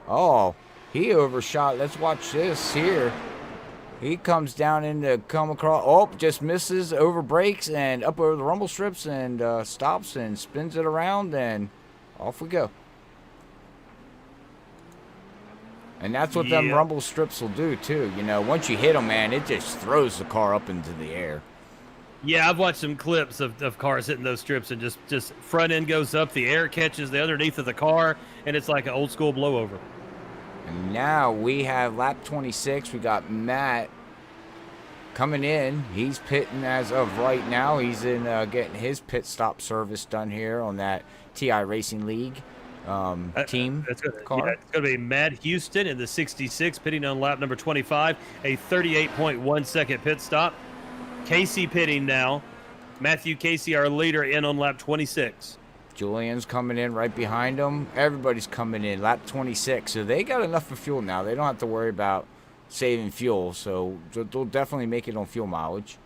Oh, he overshot. Let's watch this here. He comes down come across. Oh, just misses, over brakes, and up over the rumble strips, and stops and spins it around, and off we go. And that's what them rumble strips will do, too. Once you hit them, man, it just throws the car up into the air. Yeah, I've watched some clips of cars hitting those strips, and just front end goes up, the air catches the underneath of the car, and it's like an old school blowover. And now we have lap 26. We got Matt coming in. He's pitting as of right now. He's in getting his pit stop service done here on that TI Racing League team car. Yeah, it's going to be Matt Houston in the 66, pitting on lap number 25, a 38.1 second pit stop. Casey pitting now. Matthew Casey, our leader, in on lap 26. Julian's coming in right behind him. Everybody's coming in. Lap 26. So they got enough for fuel now. They don't have to worry about saving fuel. So they'll definitely make it on fuel mileage.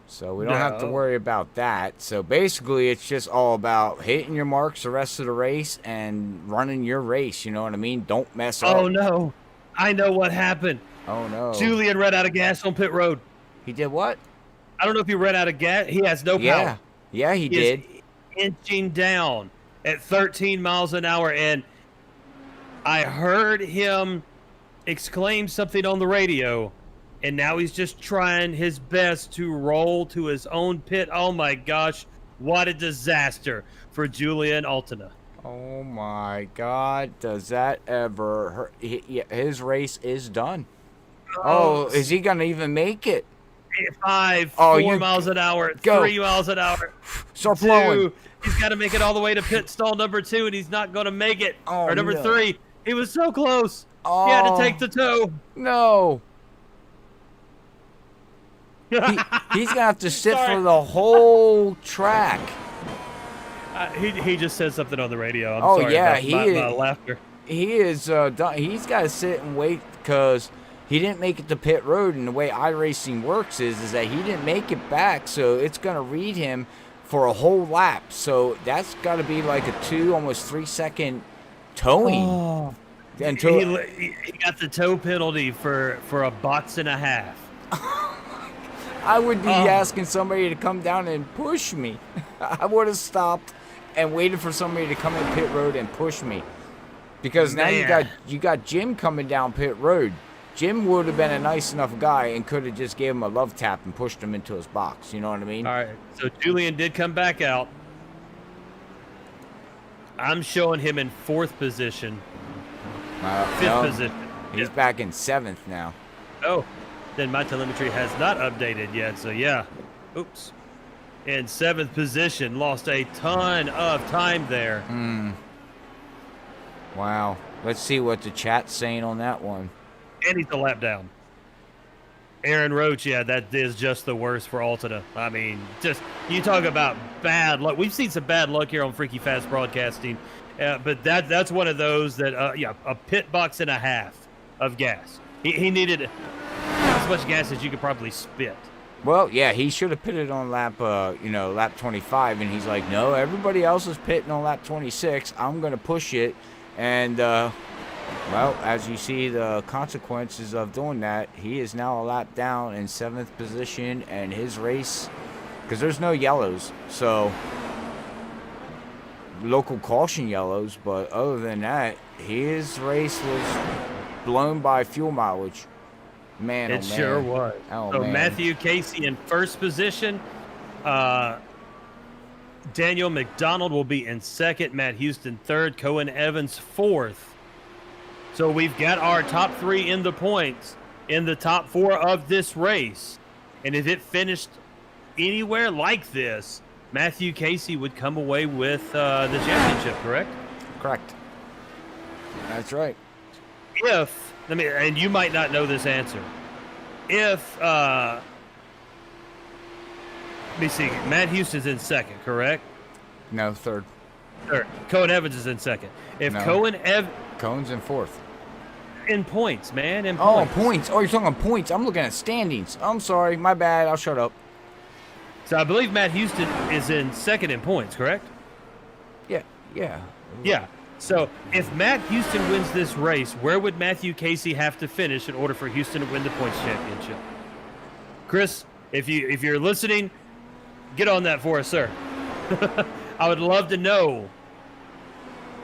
So we don't have to worry about that. So basically, it's just all about hitting your marks the rest of the race and running your race. You know what I mean? Don't mess up. Oh, no. I know what happened. Oh, no. Julian ran out of gas on pit road. He did what? I don't know if he ran out of gas. He has no power. Yeah, he did. Is inching down at 13 miles an hour, and I heard him exclaim something on the radio, and now he's just trying his best to roll to his own pit. Oh, my gosh. What a disaster for Julian Altina. Oh, my God. Does that ever hurt? His race is done. Oh, is he going to even make it? 4 miles an hour, go. 3 miles an hour. Start blowing. He's got to make it all the way to pit stall number 2, and he's not going to make it. Oh, or number 3. He was so close. Oh, he had to take the toe. No. He's going to have to sit for the whole track. He just said something on the radio. I'm sorry yeah, about my laughter. He is done. He's got to sit and wait because he didn't make it to pit road, and the way iRacing works is that he didn't make it back, so it's going to read him for a whole lap. So that's got to be like a 2, almost 3 second towing. Oh. Until He got the tow penalty for a box and a half. I would be asking somebody to come down and push me. I would have stopped and waited for somebody to come in pit road and push me. Because now you got Jim coming down pit road. Jim would have been a nice enough guy and could have just gave him a love tap and pushed him into his box. You know what I mean? All right, so Julian did come back out. I'm showing him in 4th position. 5th position. He's back in 7th now. Oh, then my telemetry has not updated yet, so yeah. Oops. In 7th position, lost a ton of time there. Wow. Let's see what the chat's saying on that one. And he's a lap down. Aaron Roach, yeah, that is just the worst for Altina. I mean, just, you talk about bad luck. We've seen some bad luck here on Freaky Fast Broadcasting, but that's one of those that, yeah, a pit box and a half of gas. He needed as much gas as you could probably spit. Well, yeah, he should have pitted on lap, lap 25, and he's like, no, everybody else is pitting on lap 26. I'm going to push it, and, well, as you see the consequences of doing that, he is now a lap down in 7th position, and his race, because there's no yellows, so local caution yellows, but other than that, his race was blown by fuel mileage. Man, it sure was. Oh, so man. Matthew Casey in 1st position. Daniel McDonald will be in 2nd. Matt Houston 3rd. Cohen Evans 4th. So we've got our top 3 in the points in the top 4 of this race. And if it finished anywhere like this, Matthew Casey would come away with the championship, correct? Correct. That's right. And you might not know this answer. If, let me see, Matt Houston's in 2nd, correct? No, 3rd. 3rd. Cohen Evans is in 2nd. If No. Cohen's in 4th. In points, man, in Oh, points. points. Oh, you're talking points. I'm looking at standings. I'm sorry. My bad. I'll shut up. So I believe Matt Houston is in 2nd in points, correct? Yeah. Yeah. So if Matt Houston wins this race, where would Matthew Casey have to finish in order for Houston to win the points championship? Chris, if you're listening, get on that for us, sir. I would love to know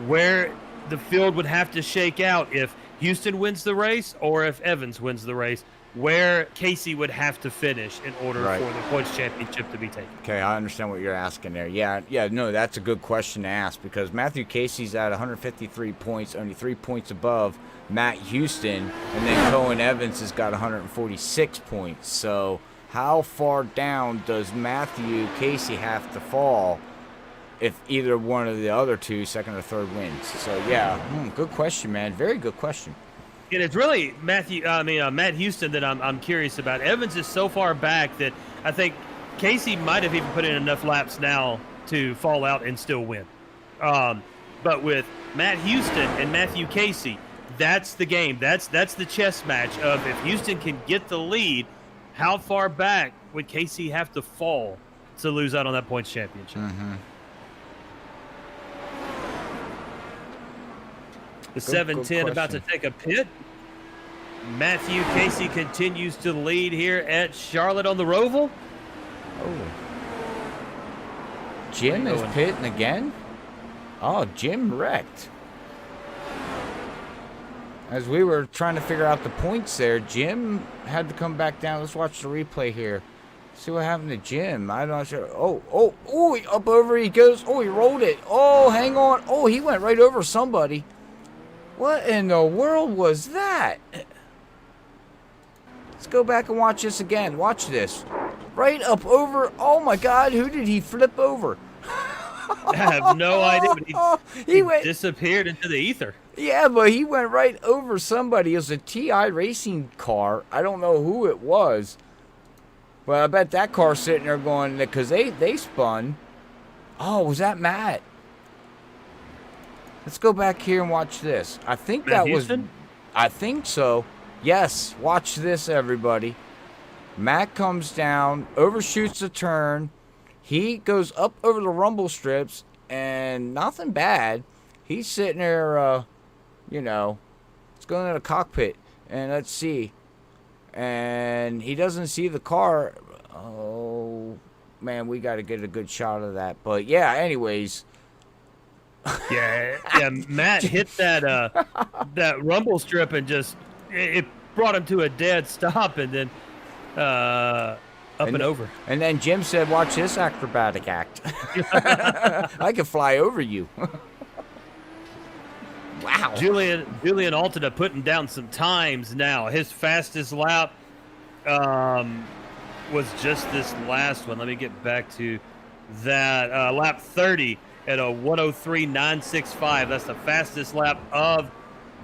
where the field would have to shake out if Houston wins the race or if Evans wins the race, where Casey would have to finish in order Right. for the points championship to be taken. Okay, I understand what you're asking there. Yeah, no, that's a good question to ask because Matthew Casey's at 153 points, only 3 points above Matt Houston, and then Cohen Evans has got 146 points. So how far down does Matthew Casey have to fall if either one of the other two, 2nd or 3rd, wins? So yeah, good question, man. Very good question. And it's really Matt Houston that I'm curious about. Evans is so far back that I think Casey might have even put in enough laps now to fall out and still win. But with Matt Houston and Matthew Casey, that's the game. That's the chess match of if Houston can get the lead, how far back would Casey have to fall to lose out on that points championship? The 710 about to take a pit. Matthew Casey continues to lead here at Charlotte on the Roval. Oh. Jim is pitting again? Oh, Jim wrecked. As we were trying to figure out the points there, Jim had to come back down. Let's watch the replay here. See what happened to Jim. I'm not sure. Oh, up over he goes. Oh, he rolled it. Oh, hang on. Oh, he went right over somebody. What in the world was that? Let's go back and watch this again. Watch this. Right up over. Oh my God, who did he flip over? I have no idea. But he went, disappeared into the ether. Yeah, but he went right over somebody. It was a TI racing car. I don't know who it was. But I bet that car's sitting there going, because they spun. Oh, was that Matt? Let's go back here and watch this. I think Matt that Houston? was. I think so. Yes, watch this, everybody. Matt comes down, overshoots the turn. He goes up over the rumble strips, and nothing bad. He's sitting there, it's going in the cockpit. And let's see. And he doesn't see the car. Oh, man, we got to get a good shot of that. But, yeah, anyways. Yeah, Matt hit that that rumble strip and just it brought him to a dead stop, and then up and over. And then Jim said, "Watch this acrobatic act. I can fly over you." Wow. Julian Altada putting down some times now. His fastest lap was just this last one. Let me get back to that lap 30. At a 103.965. That's the fastest lap of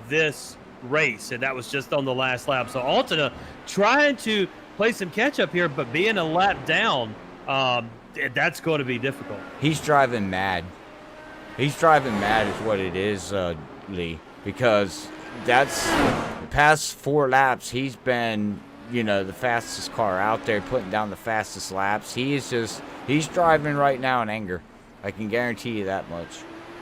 this race, and that was just on the last lap. So Altada trying to play some catch up here, but being a lap down, that's going to be difficult. He's driving mad. He's driving mad is what it is, Lee, because that's the past 4 laps. He's been, the fastest car out there, putting down the fastest laps. He's driving right now in anger. I can guarantee you that much.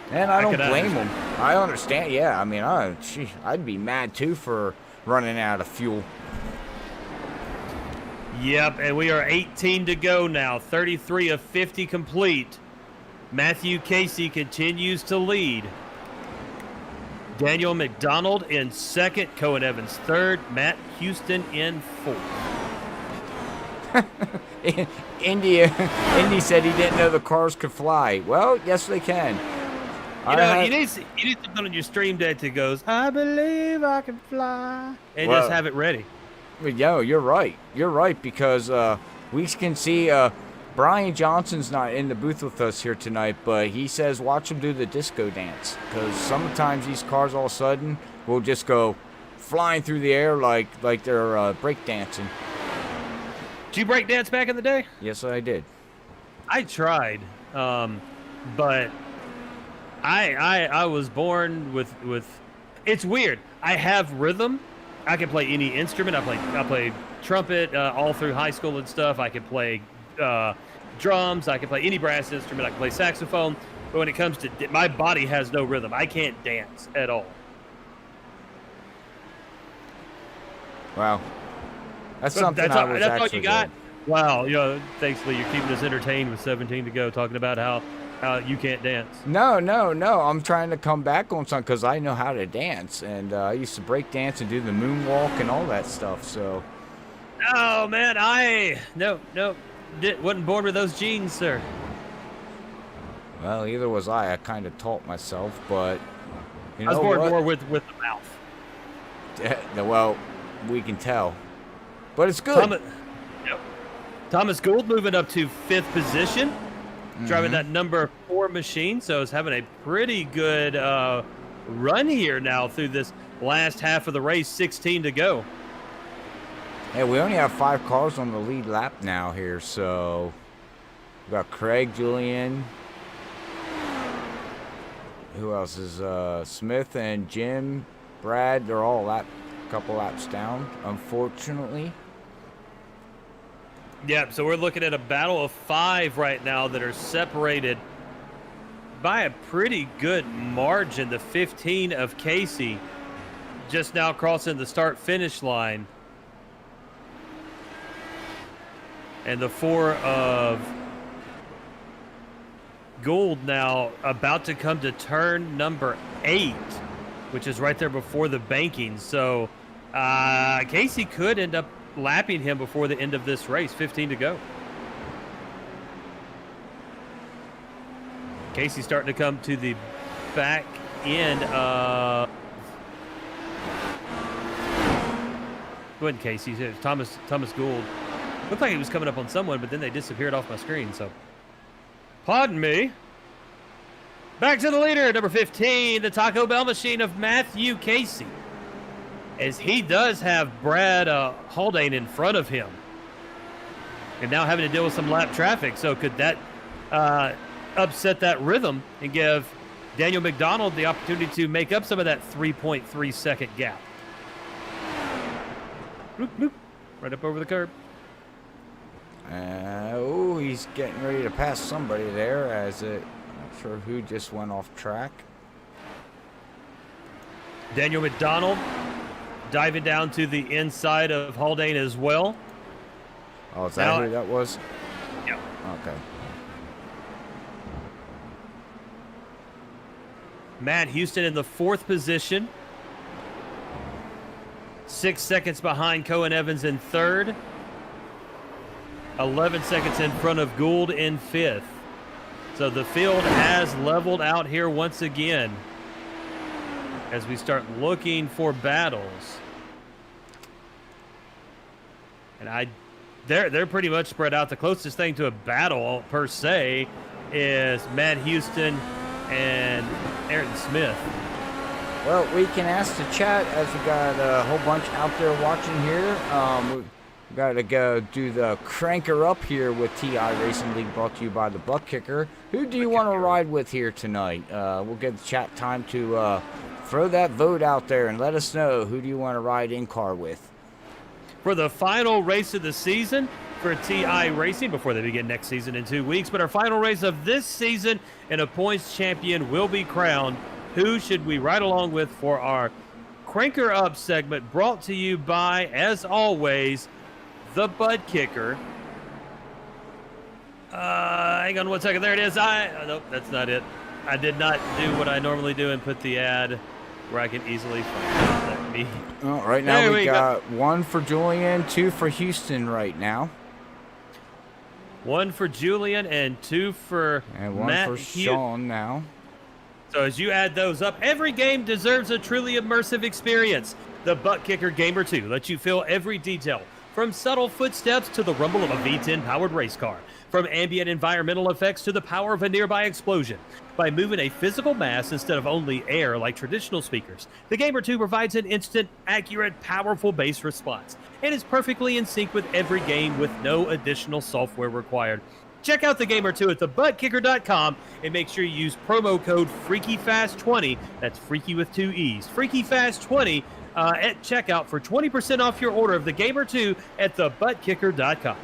And I don't blame him. I understand. Yeah, I mean, I'd be mad too for running out of fuel. Yep, and we are 18 to go now. 33 of 50 complete. Matthew Casey continues to lead. Daniel McDonald in second. Cohen Evans third. Matt Houston in fourth. Indy said he didn't know the cars could fly. Well, yes, they can. You need something on your stream deck that goes, "I believe I can fly," and just have it ready. Yo, you're right. You're right, because we can see Brian Johnson's not in the booth with us here tonight, but he says watch him do the disco dance, because sometimes these cars all of a sudden will just go flying through the air like they're break dancing. Did you break dance back in the day? Yes, I did. I tried, but I was born with. It's weird. I have rhythm. I can play any instrument. I play trumpet all through high school and stuff. I can play drums. I can play any brass instrument. I can play saxophone. But when it comes to my body has no rhythm. I can't dance at all. Wow. That's something that's I was all actually you got? doing. Wow, thanks, Lee. You're keeping us entertained with 17 to go, talking about how you can't dance. No. I'm trying to come back on something because I know how to dance. And I used to break dance and do the moonwalk and all that stuff. So. Oh, man, wasn't born with those genes, sir. Well, either was I. I kind of taught myself, but I was born more with the mouth. Well, we can tell. But it's good. Thomas Gould moving up to 5th position, driving that number 4 machine, so he's having a pretty good run here now through this last half of the race, 16 to go. Hey, we only have 5 cars on the lead lap now here, so we got Craig, Julian. Who else is Smith and Jim, Brad? They're all a couple laps down, unfortunately. Yep, so we're looking at a battle of 5 right now that are separated by a pretty good margin. The 15 of Casey just now crossing the start-finish line. And the 4 of Gould now about to come to turn number 8, which is right there before the banking. So Casey could end up lapping him before the end of this race. 15 to go. Casey starting to come to the back end of... Go ahead, Casey. It was Thomas Gould. Looked like he was coming up on someone, but then they disappeared off my screen, so... Pardon me. Back to the leader, number 15, the Taco Bell machine of Matthew Casey. As he does have Brad Haldane in front of him. And now having to deal with some lap traffic. So could that upset that rhythm and give Daniel McDonald the opportunity to make up some of that 3.3 second gap? Bloop, bloop. Right up over the curb. Oh, he's getting ready to pass somebody there not sure who just went off track. Daniel McDonald diving down to the inside of Haldane as well. Oh, is that Now- who that was? Yeah. Okay. Matt Houston in the 4th position. 6 seconds behind Cohen Evans in 3rd. 11 seconds in front of Gould in 5th. So the field has leveled out here once again as we start looking for battles. And they're pretty much spread out. The closest thing to a battle per se is Matt Houston and Ayrton Smith. Well, we can ask the chat as we got a whole bunch out there watching here. We got to go do the cranker up here with TI Racing League, brought to you by the Butt Kicker. Who do you want to ride with here tonight? We'll give the chat time to throw that vote out there and let us know who do you want to ride in car with. For the final race of the season for TI Racing before they begin next season in 2 weeks. But our final race of this season and a points champion will be crowned. Who should we ride along with for our Cranker Up segment, brought to you by, as always, the Butt Kicker. Hang on 1 second. There it is. Nope, that's not it. I did not do what I normally do and put the ad where I can easily find it. Oh, right now There we we got 1 for Julian, 2 for Houston right now. 1 for Julian and 2 for And 1 Matt for Sean now. So as you add those up, every game deserves a truly immersive experience. The Butt Kicker Gamer 2 lets you feel every detail, from subtle footsteps to the rumble of a V10 powered race car, from ambient environmental effects to the power of a nearby explosion. By moving a physical mass instead of only air like traditional speakers, the Gamer 2 provides an instant, accurate, powerful bass response, and is perfectly in sync with every game with no additional software required. Check out the Gamer 2 at thebuttkicker.com and make sure you use promo code FreakyFast20. That's Freaky with 2 E's. FreakyFast20 at checkout for 20% off your order of the Gamer 2 at thebuttkicker.com.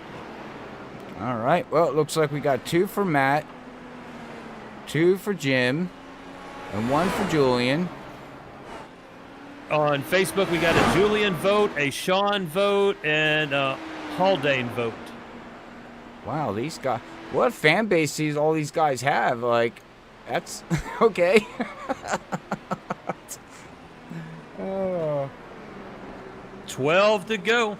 All right. Well, it looks like we got 2 for Matt, 2 for Jim, and 1 for Julian. On Facebook, we got a Julian vote, a Sean vote, and a Haldane vote. Wow, these guys. What fan base all these guys have? Like, that's okay. Oh. 12 to go.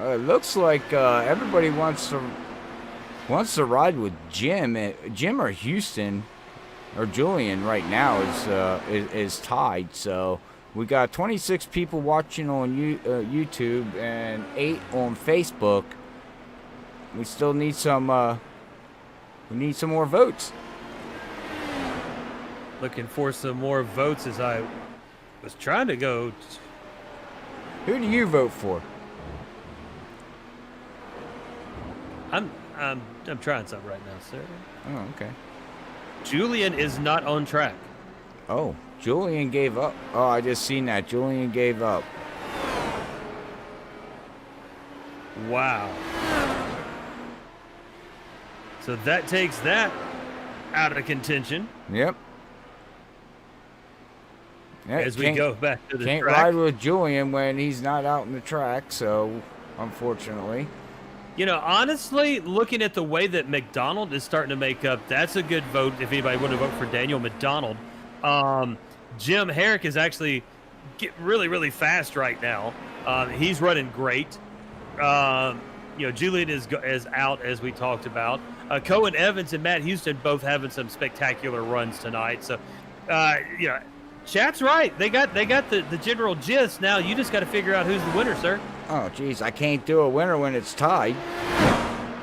It looks like everybody wants to ride with Jim. Jim or Houston or Julian right now is tied. So we got 26 people watching on YouTube and 8 on Facebook. We still need some. We need some more votes. Looking for some more votes as I was trying to go. Who do you vote for? I'm trying something right now, sir. Oh, okay. Julian is not on track. Oh, Julian gave up. Oh, I just seen that. Julian gave up. Wow. So that takes that out of contention Yep. Yeah, as we go back to the Can't track. ride with Julian when he's not out in the track, so unfortunately. You know, honestly, looking at the way that McDonald is starting to make up, that's a good vote if anybody would have voted for Daniel McDonald. Jim Herrick is actually really, really fast right now. He's running great. Julian is out, as we talked about. Cohen Evans and Matt Houston both having some spectacular runs tonight. So, chat's right. They got the general gist. Now you just got to figure out who's the winner, sir. Oh, geez, I can't do a winner when it's tied.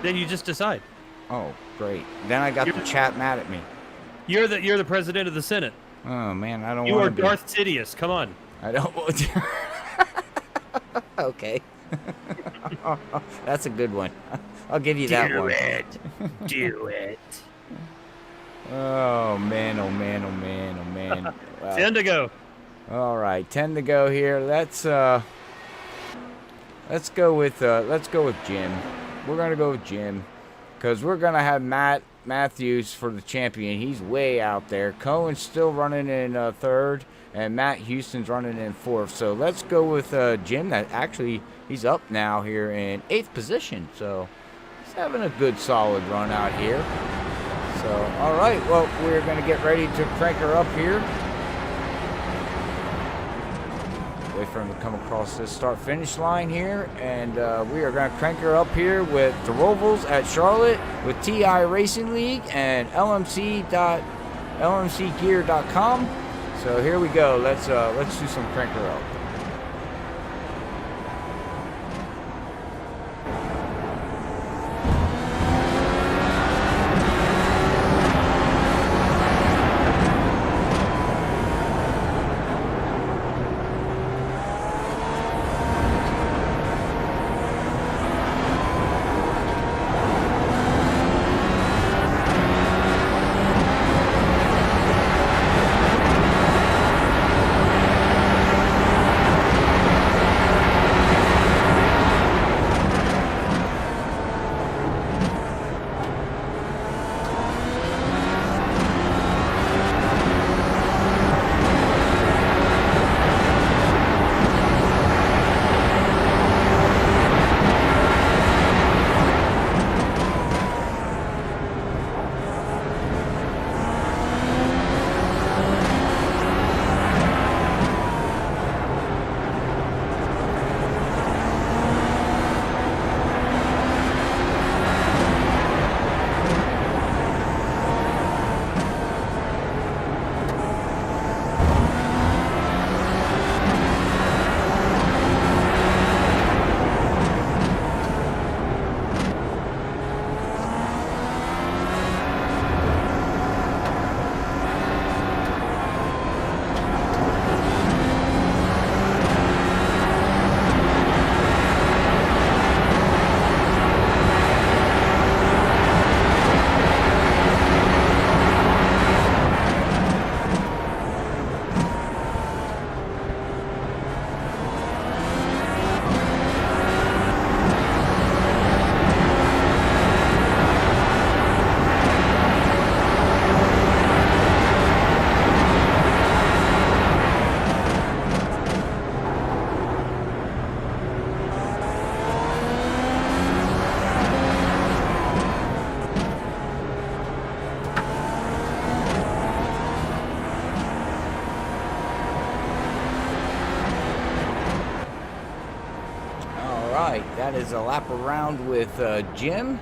Then you just decide. Oh, great. Then I got the chat mad at me. You're the president of the Senate. Oh, man, I don't You want are to be. Darth Sidious. Come on. I don't want to. Okay. That's a good one. I'll give you that one. Do it. Oh, man, oh, man, oh, man, oh, man. Wow. 10 to go. All right, 10 to go here. Let's go with Jim. We're gonna go with Jim, because we're gonna have Matt Matthews for the champion. He's way out there. Cohen's still running in third, and Matt Houston's running in fourth. So let's go with Jim. That actually he's up now here in 8th position. So he's having a good solid run out here. So all right, well, we're gonna get ready to crank her up here. Wait for him to come across this start-finish line here, and we are going to crank her up here with the Rovals at Charlotte with TI Racing League and LMCgear.com. So here we go. Let's do some crank her up. That is a lap around with Jim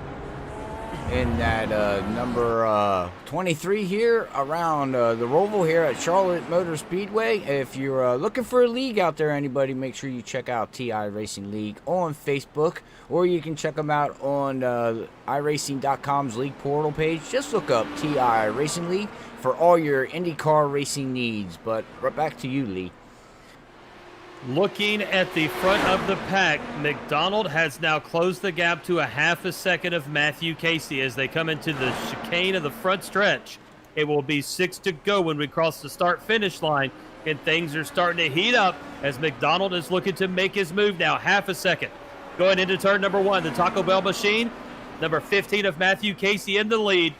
in that number 23 here around the Roval here at Charlotte Motor Speedway. If you're looking for a league out there, anybody, make sure you check out TI Racing League on Facebook, or you can check them out on iRacing.com's league portal page. Just look up TI Racing League for all your IndyCar racing needs. But right back to you, Lee. Looking at the front of the pack, McDonald has now closed the gap to a half a second of Matthew Casey as they come into the chicane of the front stretch. It will be 6 to go when we cross the start-finish line, and things are starting to heat up as McDonald is looking to make his move now. Half a second. Going into turn number 1, the Taco Bell machine. Number 15 of Matthew Casey in the lead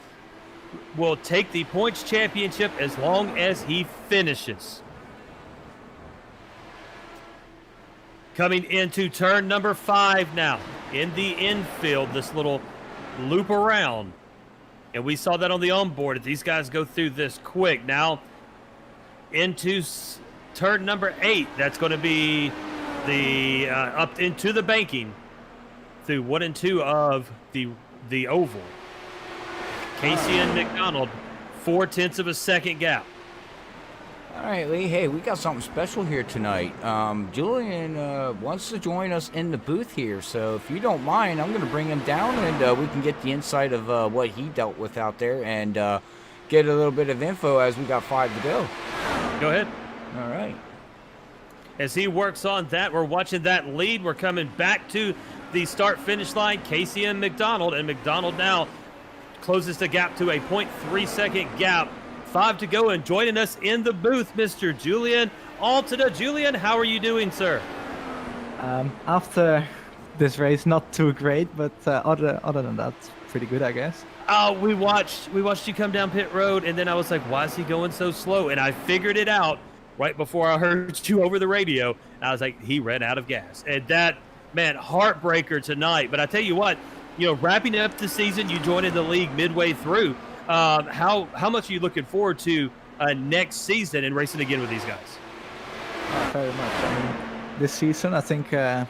will take the points championship as long as he finishes. Coming into turn number 5 now in the infield, this little loop around. And we saw that on the onboard. These guys go through this quick. Now into turn number 8. That's going to be the up into the banking through 1 and 2 of the oval. Casey and McDonald, 0.4 of a second gap. All right, Lee. Hey, we got something special here tonight. Julian wants to join us in the booth here, so if you don't mind, I'm going to bring him down, and we can get the insight of what he dealt with out there and get a little bit of info as we got 5 to go. Go ahead. All right. As he works on that, we're watching that lead. We're coming back to the start-finish line, Casey and McDonald now closes the gap to a 0.3 second gap. 5 to go, and joining us in the booth, Mr. Julian Altada. Julian, how are you doing, sir? After this race, not too great, but other than that, pretty good, I guess. We watched you come down pit road, and then I was like, why is he going so slow? And I figured it out right before I heard you over the radio. I was like, he ran out of gas. And that, man, heartbreaker tonight. But I tell you what, wrapping up the season, you joined in the league midway through. How much are you looking forward to next season and racing again with these guys? Very much. I mean, this season, I think, the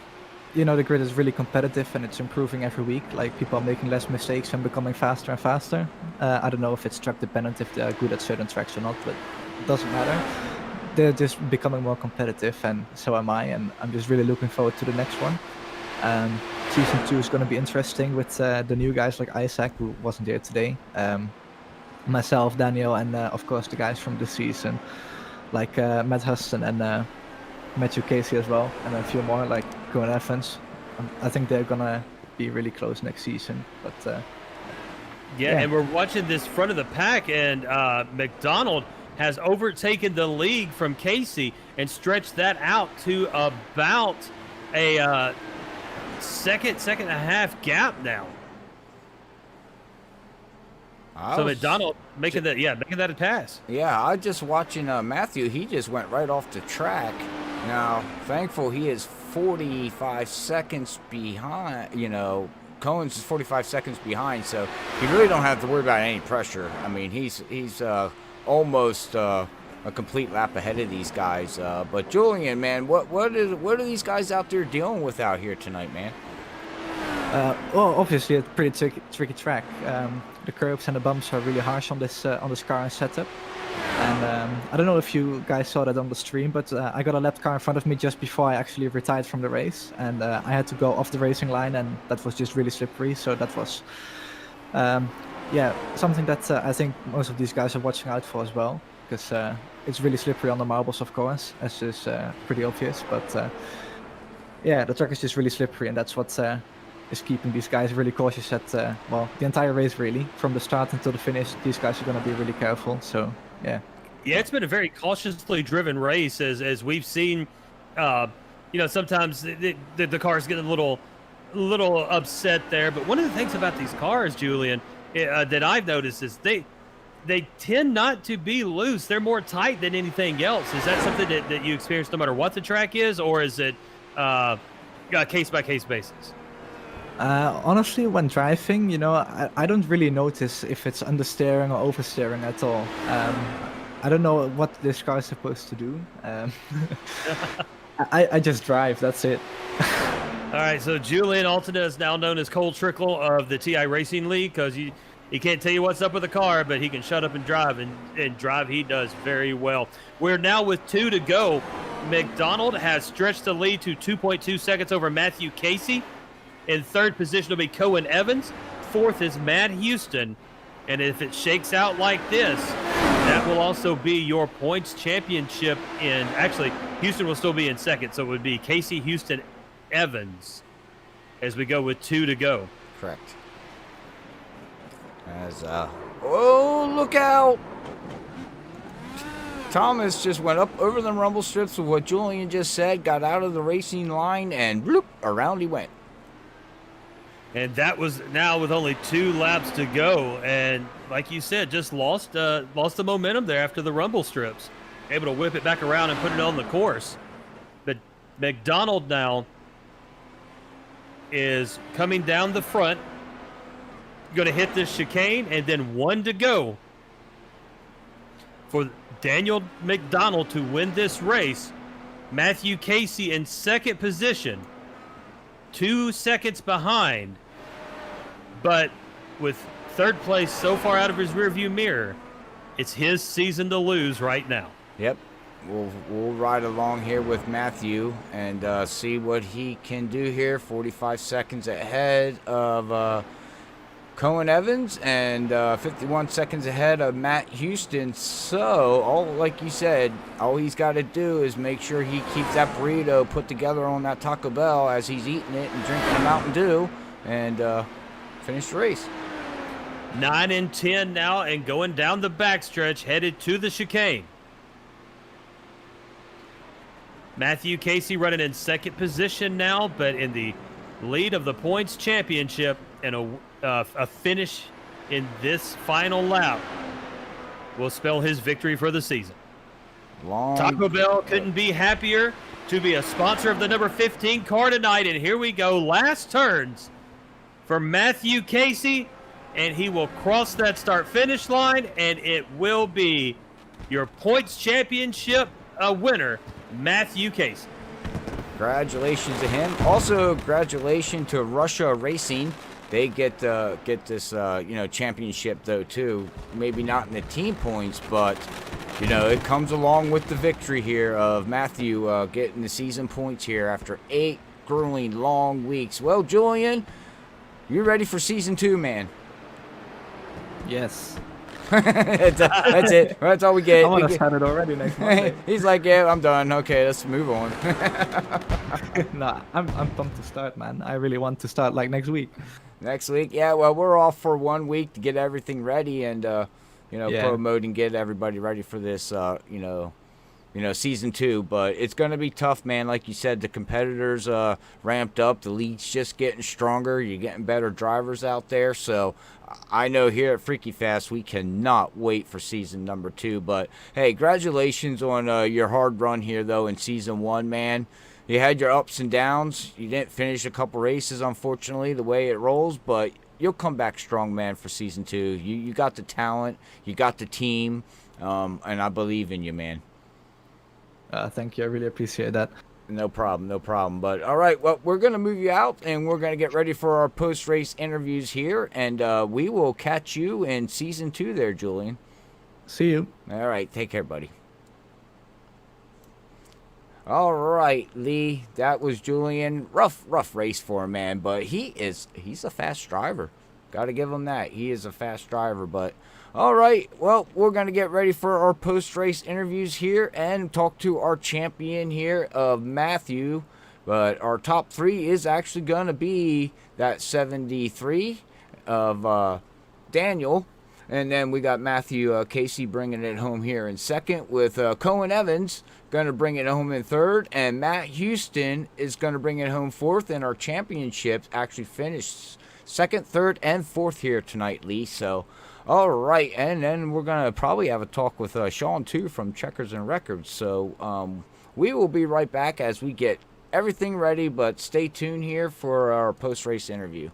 grid is really competitive and it's improving every week. Like, people are making less mistakes and becoming faster and faster. I don't know if it's track dependent, if they're good at certain tracks or not, but it doesn't matter. They're just becoming more competitive, and so am I, and I'm just really looking forward to the next one. Season 2 is going to be interesting with the new guys like Isaac, who wasn't here today, myself, Daniel, and of course the guys from this season, like Matt Huston and Matthew Casey as well, and a few more like Cohen Evans. I think they're going to be really close next season, but yeah, and we're watching this front of the pack, and McDonald has overtaken the lead from Casey and stretched that out to about a second and a half gap now. So McDonald making that a pass. Yeah, I just watching Matthew. He just went right off the track. Now, thankful he is 45 seconds behind. Cohen's is 45 seconds behind, so he really don't have to worry about any pressure. I mean, he's almost a complete lap ahead of these guys. But Julian, man, what are these guys out there dealing with out here tonight, man? Well, obviously it's a pretty tricky track. The curbs and the bumps are really harsh on this car and setup. And I don't know if you guys saw that on the stream, but I got a lap car in front of me just before I actually retired from the race, and I had to go off the racing line, and that was just really slippery. So that was, something that I think most of these guys are watching out for as well, because it's really slippery on the marbles, of course, as is pretty obvious. But the track is just really slippery, and that's what is keeping these guys really cautious at the entire race, really, from the start until the finish. These guys are going to be really careful. So yeah, it's been a very cautiously driven race, as we've seen. Sometimes the cars get a little upset there. But one of the things about these cars, Julian, that I've noticed is they tend not to be loose. They're more tight than anything else. Is that something that you experience no matter what the track is, or is it case by case basis? Honestly, when driving, I don't really notice if it's understeering or oversteering at all. I don't know what this car is supposed to do. I just drive, that's it. All right, so Julian Altada is now known as Cole Trickle of the TI Racing League, because he can't tell you what's up with the car, but he can shut up and drive, and drive he does very well. We're now with 2 to go. McDonald has stretched the lead to 2.2 seconds over Matthew Casey. In third position will be Cohen Evans. Fourth is Matt Houston. And if it shakes out like this, that will also be your points championship. Actually, Houston will still be in second, so it would be Casey, Houston, Evans as we go with 2 to go. Correct. Look out! Thomas just went up over the rumble strips with what Julian just said, got out of the racing line, and bloop, around he went. And that was now with only 2 laps to go. And like you said, just lost the momentum there after the rumble strips. Able to whip it back around and put it on the course. But McDonald now is coming down the front. Going to hit this chicane, and then 1 to go for Daniel McDonald to win this race. Matthew Casey in second position, 2 seconds behind. But with third place so far out of his rearview mirror, it's his season to lose right now. Yep. We'll ride along here with Matthew and see what he can do here. 45 seconds ahead of Cohen Evans and 51 seconds ahead of Matt Houston. So, like you said, all he's got to do is make sure he keeps that burrito put together on that Taco Bell as he's eating it and drinking a Mountain Dew and finish the race. 9 and 10 now, and going down the backstretch, headed to the chicane. Matthew Casey running in second position now, but in the lead of the points championship, and a finish in this final lap will spell his victory for the season. Taco Bell couldn't be happier to be a sponsor of the number 15 car tonight, and here we go. Last turns for Matthew Casey, and he will cross that start-finish line, and it will be your points championship winner, Matthew Casey. Congratulations to him. Also, congratulations to Russia Racing. They get this championship though too. Maybe not in the team points, but it comes along with the victory here of Matthew getting the season points here after 8 grueling long weeks. Well, Julian, you ready for season 2, man? Yes. That's it. That's all we get. I want to start it already next Monday. He's like, yeah, I'm done. Okay, let's move on. Nah, I'm pumped to start, man. I really want to start like next week. Next week, yeah. Well, we're off for 1 week to get everything ready and promote and get everybody ready for this. Season 2. But it's gonna be tough, man. Like you said, the competitors ramped up. The league's just getting stronger. You're getting better drivers out there. So I know here at Freaky Fast we cannot wait for season number 2. But hey, congratulations on your hard run here though in season 1, man. You had your ups and downs. You didn't finish a couple races, unfortunately, the way it rolls, but you'll come back strong, man, for season 2. You got the talent, you got the team, and I believe in you, man. Thank you. I really appreciate that. No problem. But all right, well, we're going to move you out, and we're going to get ready for our post-race interviews here, and we will catch you in season 2 there, Julian. See you. All right, take care, buddy. All right, Lee, that was Julian. Rough race for him, man, but he's a fast driver. Got to give him that. He is a fast driver, but all right, well, we're going to get ready for our post-race interviews here and talk to our champion here of Matthew, but our top 3 is actually going to be that 73 of Daniel. And then we got Matthew Casey bringing it home here in second, with Cohen Evans going to bring it home in third, and Matt Houston is going to bring it home fourth. And our championships actually finished second, third, and fourth here tonight, Lee. So, all right, and then we're going to probably have a talk with Sean too from Checkers and Records. So we will be right back as we get everything ready, but stay tuned here for our post-race interview.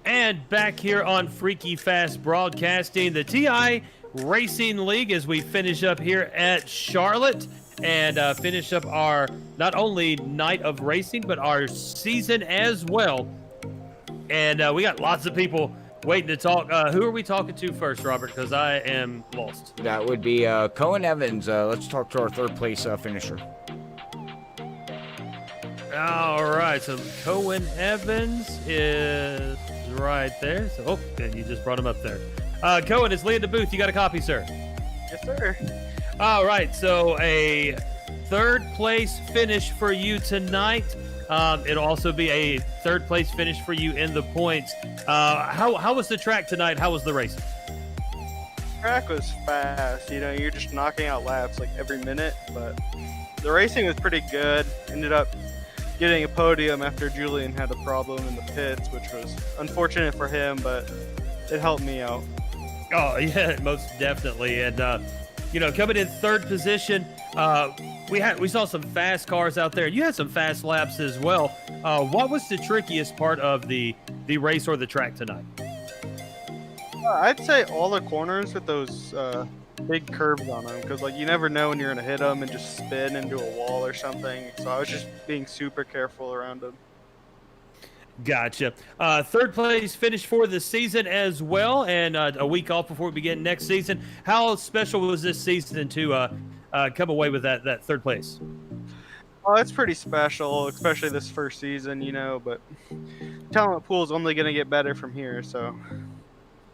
And back here on Freaky Fast Broadcasting, the TI Racing League, as we finish up here at Charlotte and finish up our not only night of racing, but our season as well. And we got lots of people waiting to talk. Who are we talking to first, Robert? Because I am lost. That would be Cohen Evans. Let's talk to our third place finisher. All right, so Cohen Evans is right there. So, oh, and you just brought him up there. Cohen, is Lee in the booth. You got a copy, sir? Yes, sir. All right, so a third place finish for you tonight. It'll also be a third place finish for you in the points. How was the track tonight? How was the race? Track was fast. You're just knocking out laps like every minute, but the racing was pretty good. Ended up getting a podium after Julian had a problem in the pits, which was unfortunate for him, but it helped me out. Oh yeah, most definitely. And coming in third position, we saw some fast cars out there. You had some fast laps as well. What was the trickiest part of the race or the track tonight? I'd say all the corners with those big curves on them, because like you never know when you're gonna hit them and just spin into a wall or something. So I was just being super careful around them. Gotcha. Third place finish for the season as well, and a week off before we begin next season. How special was this season to come away with that third place? Oh, it's pretty special, especially this first season, but talent pool is only going to get better from here, so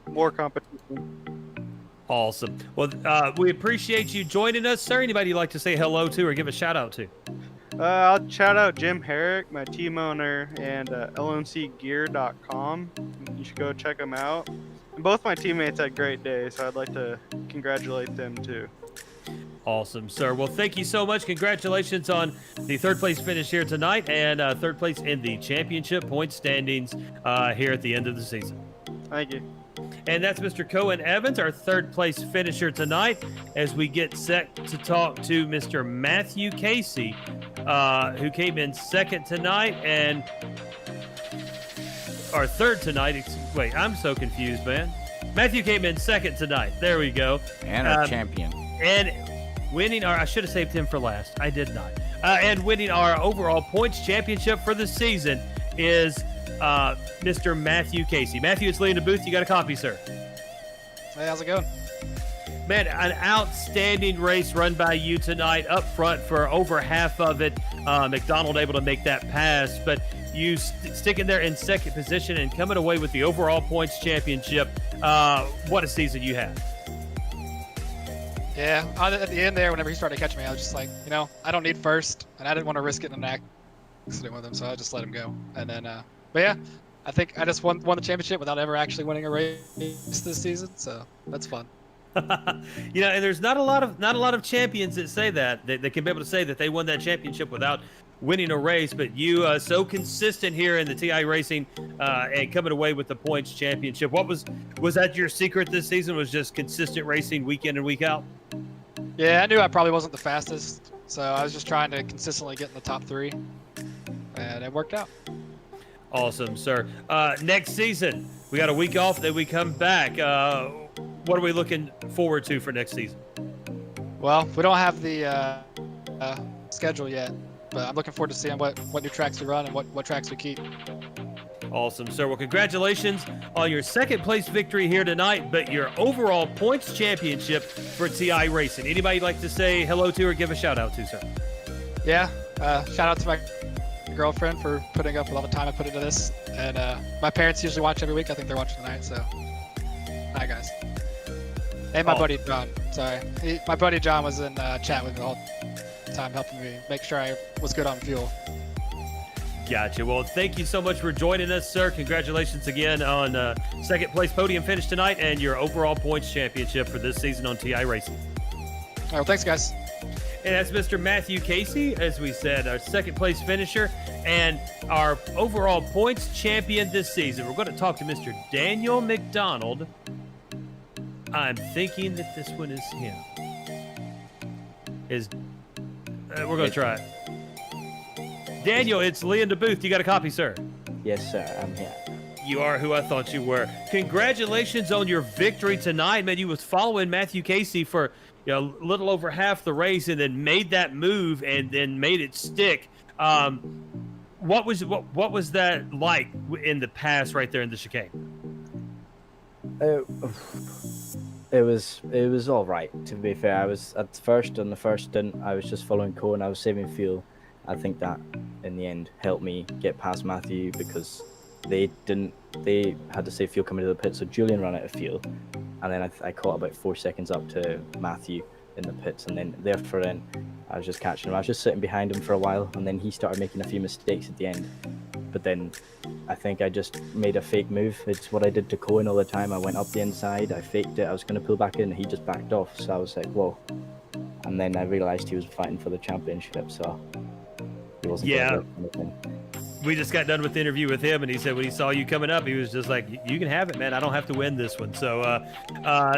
more competition. Awesome. Well, we appreciate you joining us, sir. Anybody you'd like to say hello to or give a shout out to? I'll shout out Jim Herrick, my team owner, and lmcgear.com. You should go check them out. And both my teammates had great days, so I'd like to congratulate them too. Awesome, sir. Well, thank you so much. Congratulations on the third place finish here tonight and third place in the championship point standings here at the end of the season. Thank you. And that's Mr. Cohen Evans, our third place finisher tonight, as we get set to talk to Mr. Matthew Casey, who came in second tonight and our third tonight. Wait, I'm so confused, man. Matthew came in second tonight. There we go. And our champion. And winning I should have saved him for last. I did not. And winning our overall points championship for the season is Mr. Matthew Casey. Matthew, it's Lee in the booth. You got a copy, sir. Hey, how's it going? Man, an outstanding race run by you tonight up front for over half of it. McDonald able to make that pass, but you sticking there in second position and coming away with the overall points championship. What a season you had. Yeah, at the end there, whenever he started catching me, I was just like, I don't need first, and I didn't want to risk getting in an accident with him, so I just let him go. And then, but yeah, I think I just won the championship without ever actually winning a race this season, so that's fun. And there's not a lot of champions that say that they can be able to say that they won that championship without winning a race, but you so consistent here in the TI racing and coming away with the points championship. What was that your secret this season? Was just consistent racing week in and week out? Yeah, I knew I probably wasn't the fastest, so I was just trying to consistently get in the top 3, and it worked out. Awesome, sir. Next season, we got a week off, then we come back. What are we looking forward to for next season? Well, we don't have the schedule yet, but I'm looking forward to seeing what new tracks we run and what tracks we keep. Awesome, sir. Well, congratulations on your second place victory here tonight, but your overall points championship for TI Racing. Anybody like to say hello to or give a shout out to, sir? Yeah, shout out to my girlfriend for putting up with all the time I put into this, and my parents usually watch every week. I think they're watching tonight, so hi guys. And my buddy John. Sorry, my buddy John was in chat with me all the time, helping me make sure I was good on fuel. Gotcha. Well, thank you so much for joining us, sir. Congratulations again on second place podium finish tonight and your overall points championship for this season on TI Racing. All right, well, thanks guys. And that's Mr. Matthew Casey, as we said, our second place finisher and our overall points champion this season. We're going to talk to Mr. Daniel McDonald. I'm thinking that this one is him. We're going to try it. Daniel, it's Lee in the booth. You got a copy, sir? Yes, sir. I'm here. You are who I thought you were. Congratulations on your victory tonight, man. You was following Matthew Casey for a little over half the race, and then made that move, and then made it stick. What was that like in the pass right there in the chicane? It was all right. To be fair, I was at first on the first stint. I was just following Cohen. I was saving fuel. I think that in the end helped me get past Matthew because they had to save fuel coming to the pit, so Julian ran out of fuel, and then I caught about 4 seconds up to Matthew in the pits, and then I was just catching him. I was just sitting behind him for a while, and then he started making a few mistakes at the end, but then I think I just made a fake move. It's what I did to Cohen all the time. I went up the inside, I faked it, I was going to pull back in, and he just backed off, so I was like, whoa. and then I realized he was fighting for the championship, so he wasn't Yeah. gonna win anything. We just got done with the interview with him, and he said when he saw you coming up, he was just like, "You can have it, man. I don't have to win this one." So,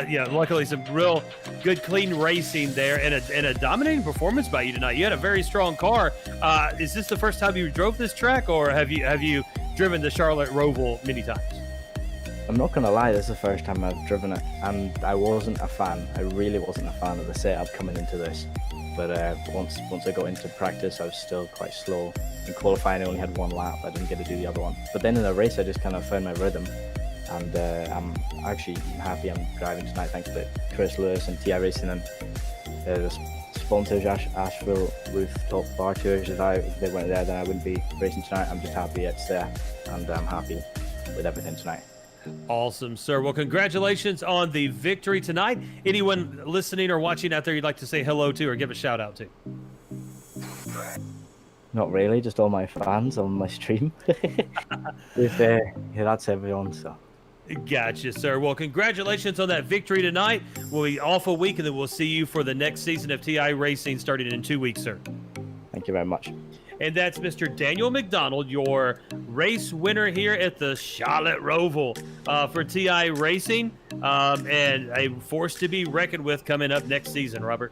yeah, luckily some real good, clean racing there, and a dominating performance by you tonight. You had a very strong car. Is this the first time you drove this track, or have you driven the Charlotte Roval many times? I'm not gonna lie, this is the first time I've driven it, and I wasn't a fan. I really wasn't a fan of the setup coming into this. But once I got into practice, I was still quite slow. In qualifying, I only had one lap. I didn't get to do the other one. But then in the race, I just kind of found my rhythm, and I'm actually happy I'm driving tonight thanks to Chris Lewis and TI Racing and the sponsors, Asheville Rooftop Bar Tours. If they weren't there, then I wouldn't be racing tonight. I'm just happy it's there, and I'm happy with everything tonight. Awesome, sir. Well, congratulations on the victory tonight. Anyone listening or watching out there you'd like to say hello to or give a shout out to? Not really, just all my fans on my stream. That's everyone. So. Gotcha, sir. Well, congratulations on that victory tonight. We'll be off a week, and then we'll see you for the next season of TI Racing starting in 2 weeks, sir. Thank you very much. And that's Mr. Daniel McDonald, your race winner here at the Charlotte Roval for TI Racing, and a force to be reckoned with coming up next season, Robert.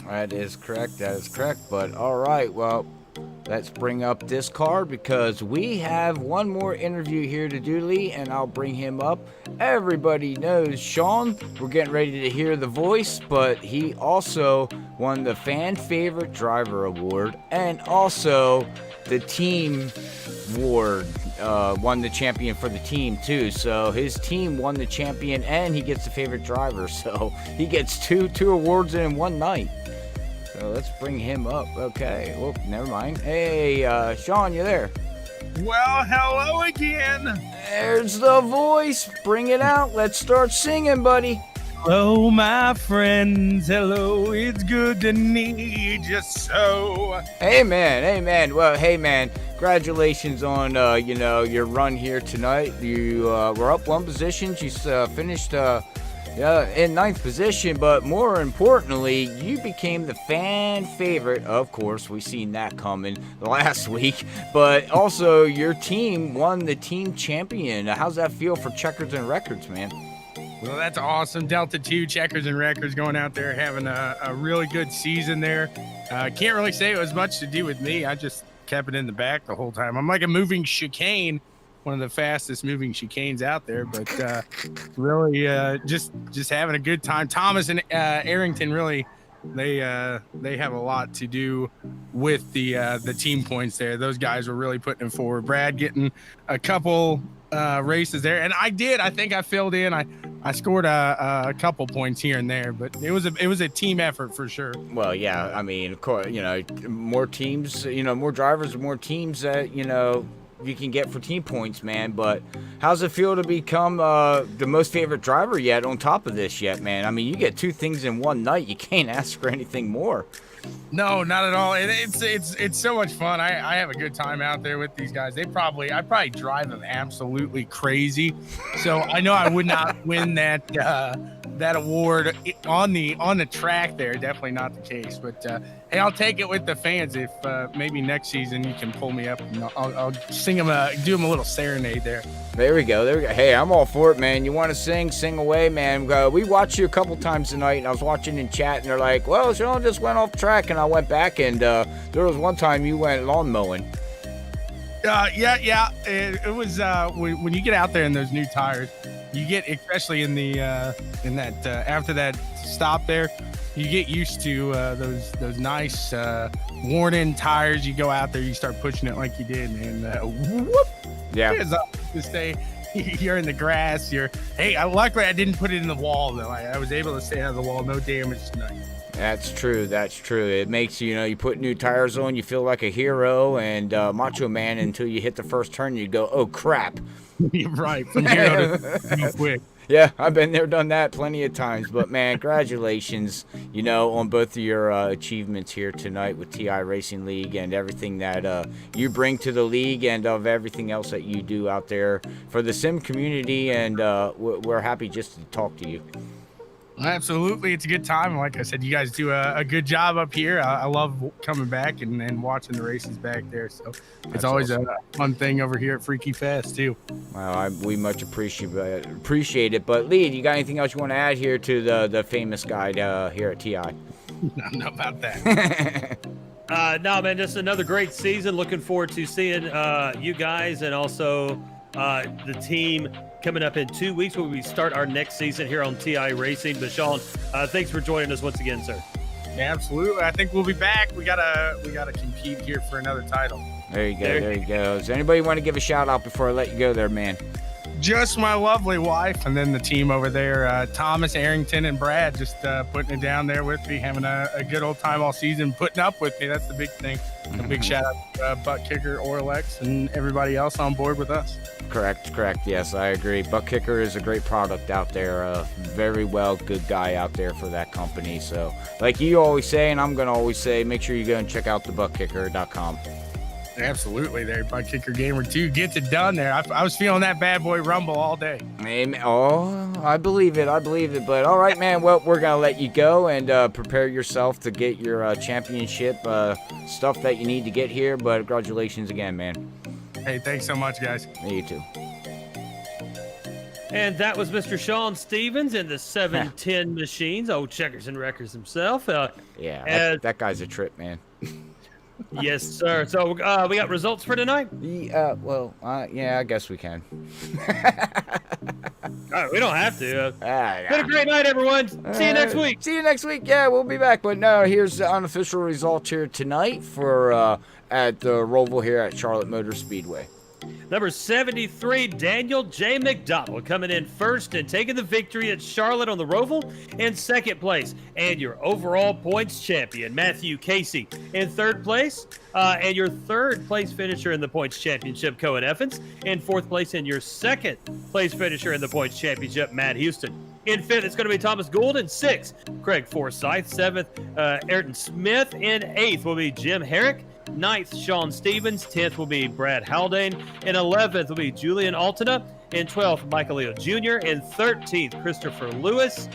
That is correct. But all right, well, let's bring up this card because we have one more interview here to do, Lee, and I'll bring him up. Everybody knows Sean. We're getting ready to hear the voice, but he also won the Fan Favorite Driver Award and also the Team Award. Won the champion for the team too. So his team won the champion and he gets the favorite driver. So he gets two awards in one night. So let's bring him up. Okay. Well, never mind. Hey, Sean, you there? Well, hello again. There's the voice. Bring it out. Let's start singing, buddy. Hello, my friends. Hello, it's good to need you so. Amen. Well, hey, man. Congratulations on, your run here tonight. You were up one position. You finished in ninth position, but more importantly, you became the fan favorite. Of course, we seen that coming last week, but also your team won the team champion. How's that feel for Checkers and Records, man? Well, that's awesome. Delta 2 Checkers and Records going out there having a really good season there. Can't really say it was much to do with me. I just kept it in the back the whole time. I'm like a moving chicane, one of the fastest moving chicanes out there, but really just having a good time. Thomas and Arrington really they have a lot to do with the team points there. Those guys were really putting it forward. Brad getting a couple races there, and I think I filled in. I scored a couple points here and there, but it was a team effort for sure. Well, yeah, I mean, of course, more teams, more drivers, more teams that you can get for team points, man. But how's it feel to become the most favorite driver yet on top of this yet, man? I mean, you get two things in one night. You can't ask for anything more. No, not at all. It's so much fun. I have a good time out there with these guys. I probably drive them absolutely crazy. So I know I would not win that award on the track there. Definitely not the case. But hey, I'll take it with the fans if maybe next season you can pull me up and I'll sing them do them a little serenade there. There we go. Hey, I'm all for it, man. You want to sing away, man. We watched you a couple times tonight, and I was watching in chat, and they're like, well, Sean just went off track, and I went back, and there was one time you went lawn mowing. Yeah. It was when you get out there in those new tires, you get, especially in that after that stop there, you get used to those nice worn-in tires. You go out there, you start pushing it like you did, and whoop! Yeah. To stay, you're in the grass. Luckily I didn't put it in the wall though. I was able to stay out of the wall, no damage tonight. That's true. It makes you put new tires on, you feel like a hero and Macho Man until you hit the first turn. You go, oh crap. You're right. From here to quick. Yeah, I've been there, done that plenty of times. But, man, congratulations, on both of your achievements here tonight with TI Racing League and everything that you bring to the league and of everything else that you do out there for the sim community. And we're happy just to talk to you. Absolutely, it's a good time. Like I said, you guys do a good job up here. I love coming back and watching the races back there. So it's That's always awesome. a fun thing over here at Freaky Fest too. Well, we much appreciate it. But Lee, you got anything else you want to add here to the famous guide here at TI? I don't know about that. No, man, just another great season. Looking forward to seeing you guys and also the team coming up in 2 weeks when we start our next season here on TI Racing. But Sean, thanks for joining us once again, sir. Absolutely, I think we'll be back. We gotta compete here for another title. There you go. There you go. Does anybody want to give a shout out before I let you go there, man? Just my lovely wife, and then the team over there, Thomas, Arrington, and Brad, just putting it down there with me, having a good old time all season, putting up with me. That's the big thing. A big shout out to Butt Kicker, Orlex, and everybody else on board with us. Correct. Yes, I agree. Buck Kicker is a great product out there. Very well, good guy out there for that company. So, like you always say, and I'm going to always say, make sure you go and check out thebuckkicker.com. Absolutely, there, Butt Kicker Gamer 2 gets it done there. I was feeling that bad boy rumble all day. Amen. Oh, I believe it. But all right, man. Well, we're going to let you go and prepare yourself to get your championship stuff that you need to get here. But congratulations again, man. Hey, thanks so much, guys. You too. And that was Mr. Sean Stevens in the 710 machines, old Checkers and Wreckers himself. Yeah, that guy's a trip, man. Yes, sir. So we got results for tonight? Yeah, I guess we can. We don't have to. Yeah. Been a great night, everyone. See you next week. See you next week. Yeah, we'll be back. But no, here's the unofficial results here tonight for at the Roval here at Charlotte Motor Speedway. Number 73, Daniel J. McDonald, coming in first and taking the victory at Charlotte on the Roval. In second place, and your overall points champion, Matthew Casey. In third place, and your third place finisher in the points championship, Cohen Effens. In fourth place, and your second place finisher in the points championship, Matt Houston. In fifth, it's going to be Thomas Gould. In sixth, Craig Forsyth. Seventh, Ayrton Smith. In eighth will be Jim Herrick. Ninth, Sean Stevens. 10th will be Brad Haldane. In 11th will be Julian Altena. In 12th, Michael Leo Jr. In 13th, Christopher Lewis.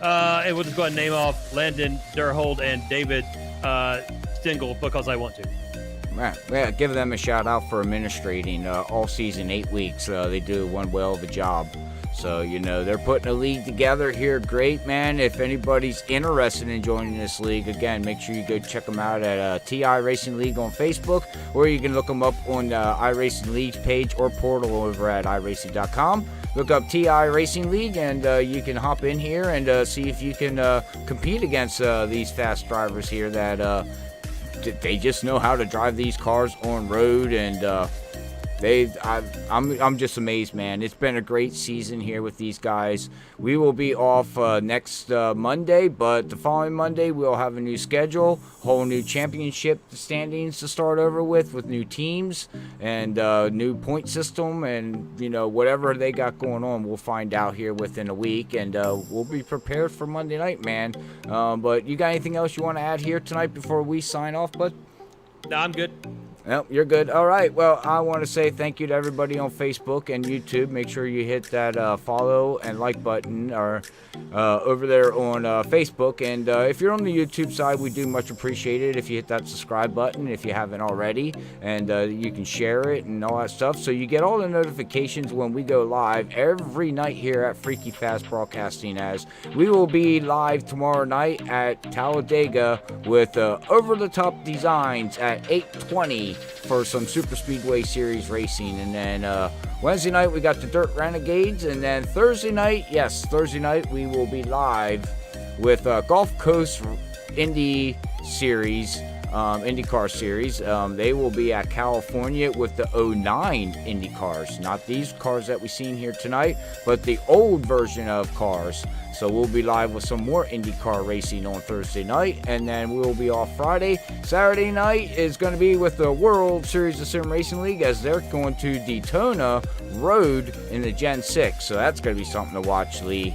And we'll just go ahead and name off Landon Durhold and David Stengel because I want to. Yeah, give them a shout out for administrating all season, 8 weeks. They do one well of a job. So, they're putting a league together here. Great, man. If anybody's interested in joining this league, again, make sure you go check them out at TI Racing League on Facebook, or you can look them up on the iRacing League's page or portal over at iRacing.com. Look up TI Racing League, and you can hop in here and see if you can compete against these fast drivers here that they just know how to drive these cars on road, and I'm just amazed, man. It's been a great season here with these guys. We will be off next Monday, but the following Monday we'll have a new schedule, whole new championship standings to start over with new teams and new point system, and whatever they got going on, we'll find out here within a week, and we'll be prepared for Monday night, man. But you got anything else you want to add here tonight before we sign off, bud? No, I'm good. Well, you're good. All right. Well, I want to say thank you to everybody on Facebook and YouTube. Make sure you hit that follow and like button or over there on Facebook. And if you're on the YouTube side, we do much appreciate it if you hit that subscribe button if you haven't already. And you can share it and all that stuff. So you get all the notifications when we go live every night here at Freaky Fast Broadcasting, as we will be live tomorrow night at Talladega with over-the-top designs at 8:20 for some Super Speedway Series racing. And then Wednesday night we got the Dirt Renegades, and then Thursday night we will be live with Gulf Coast Indy Series, IndyCar Series. They will be at California with the 09 Indy cars, not these cars that we've seen here tonight, but the old version of cars. So we'll be live with some more IndyCar racing on Thursday night, and then we'll be off Friday. Saturday night is going to be with the World Series of Sim Racing League, as they're going to Daytona Road in the Gen 6. So that's going to be something to watch, Lee.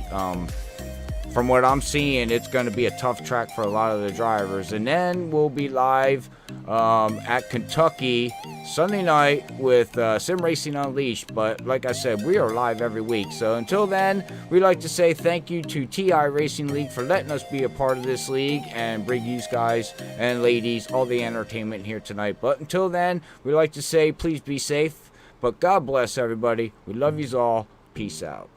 from what I'm seeing, it's going to be a tough track for a lot of the drivers. And then we'll be live at Kentucky Sunday night with Sim Racing Unleashed. But like I said, we are live every week. So until then, we'd like to say thank you to TI Racing League for letting us be a part of this league and bring you guys and ladies all the entertainment here tonight. But until then, we'd like to say please be safe. But God bless everybody. We love yous all. Peace out.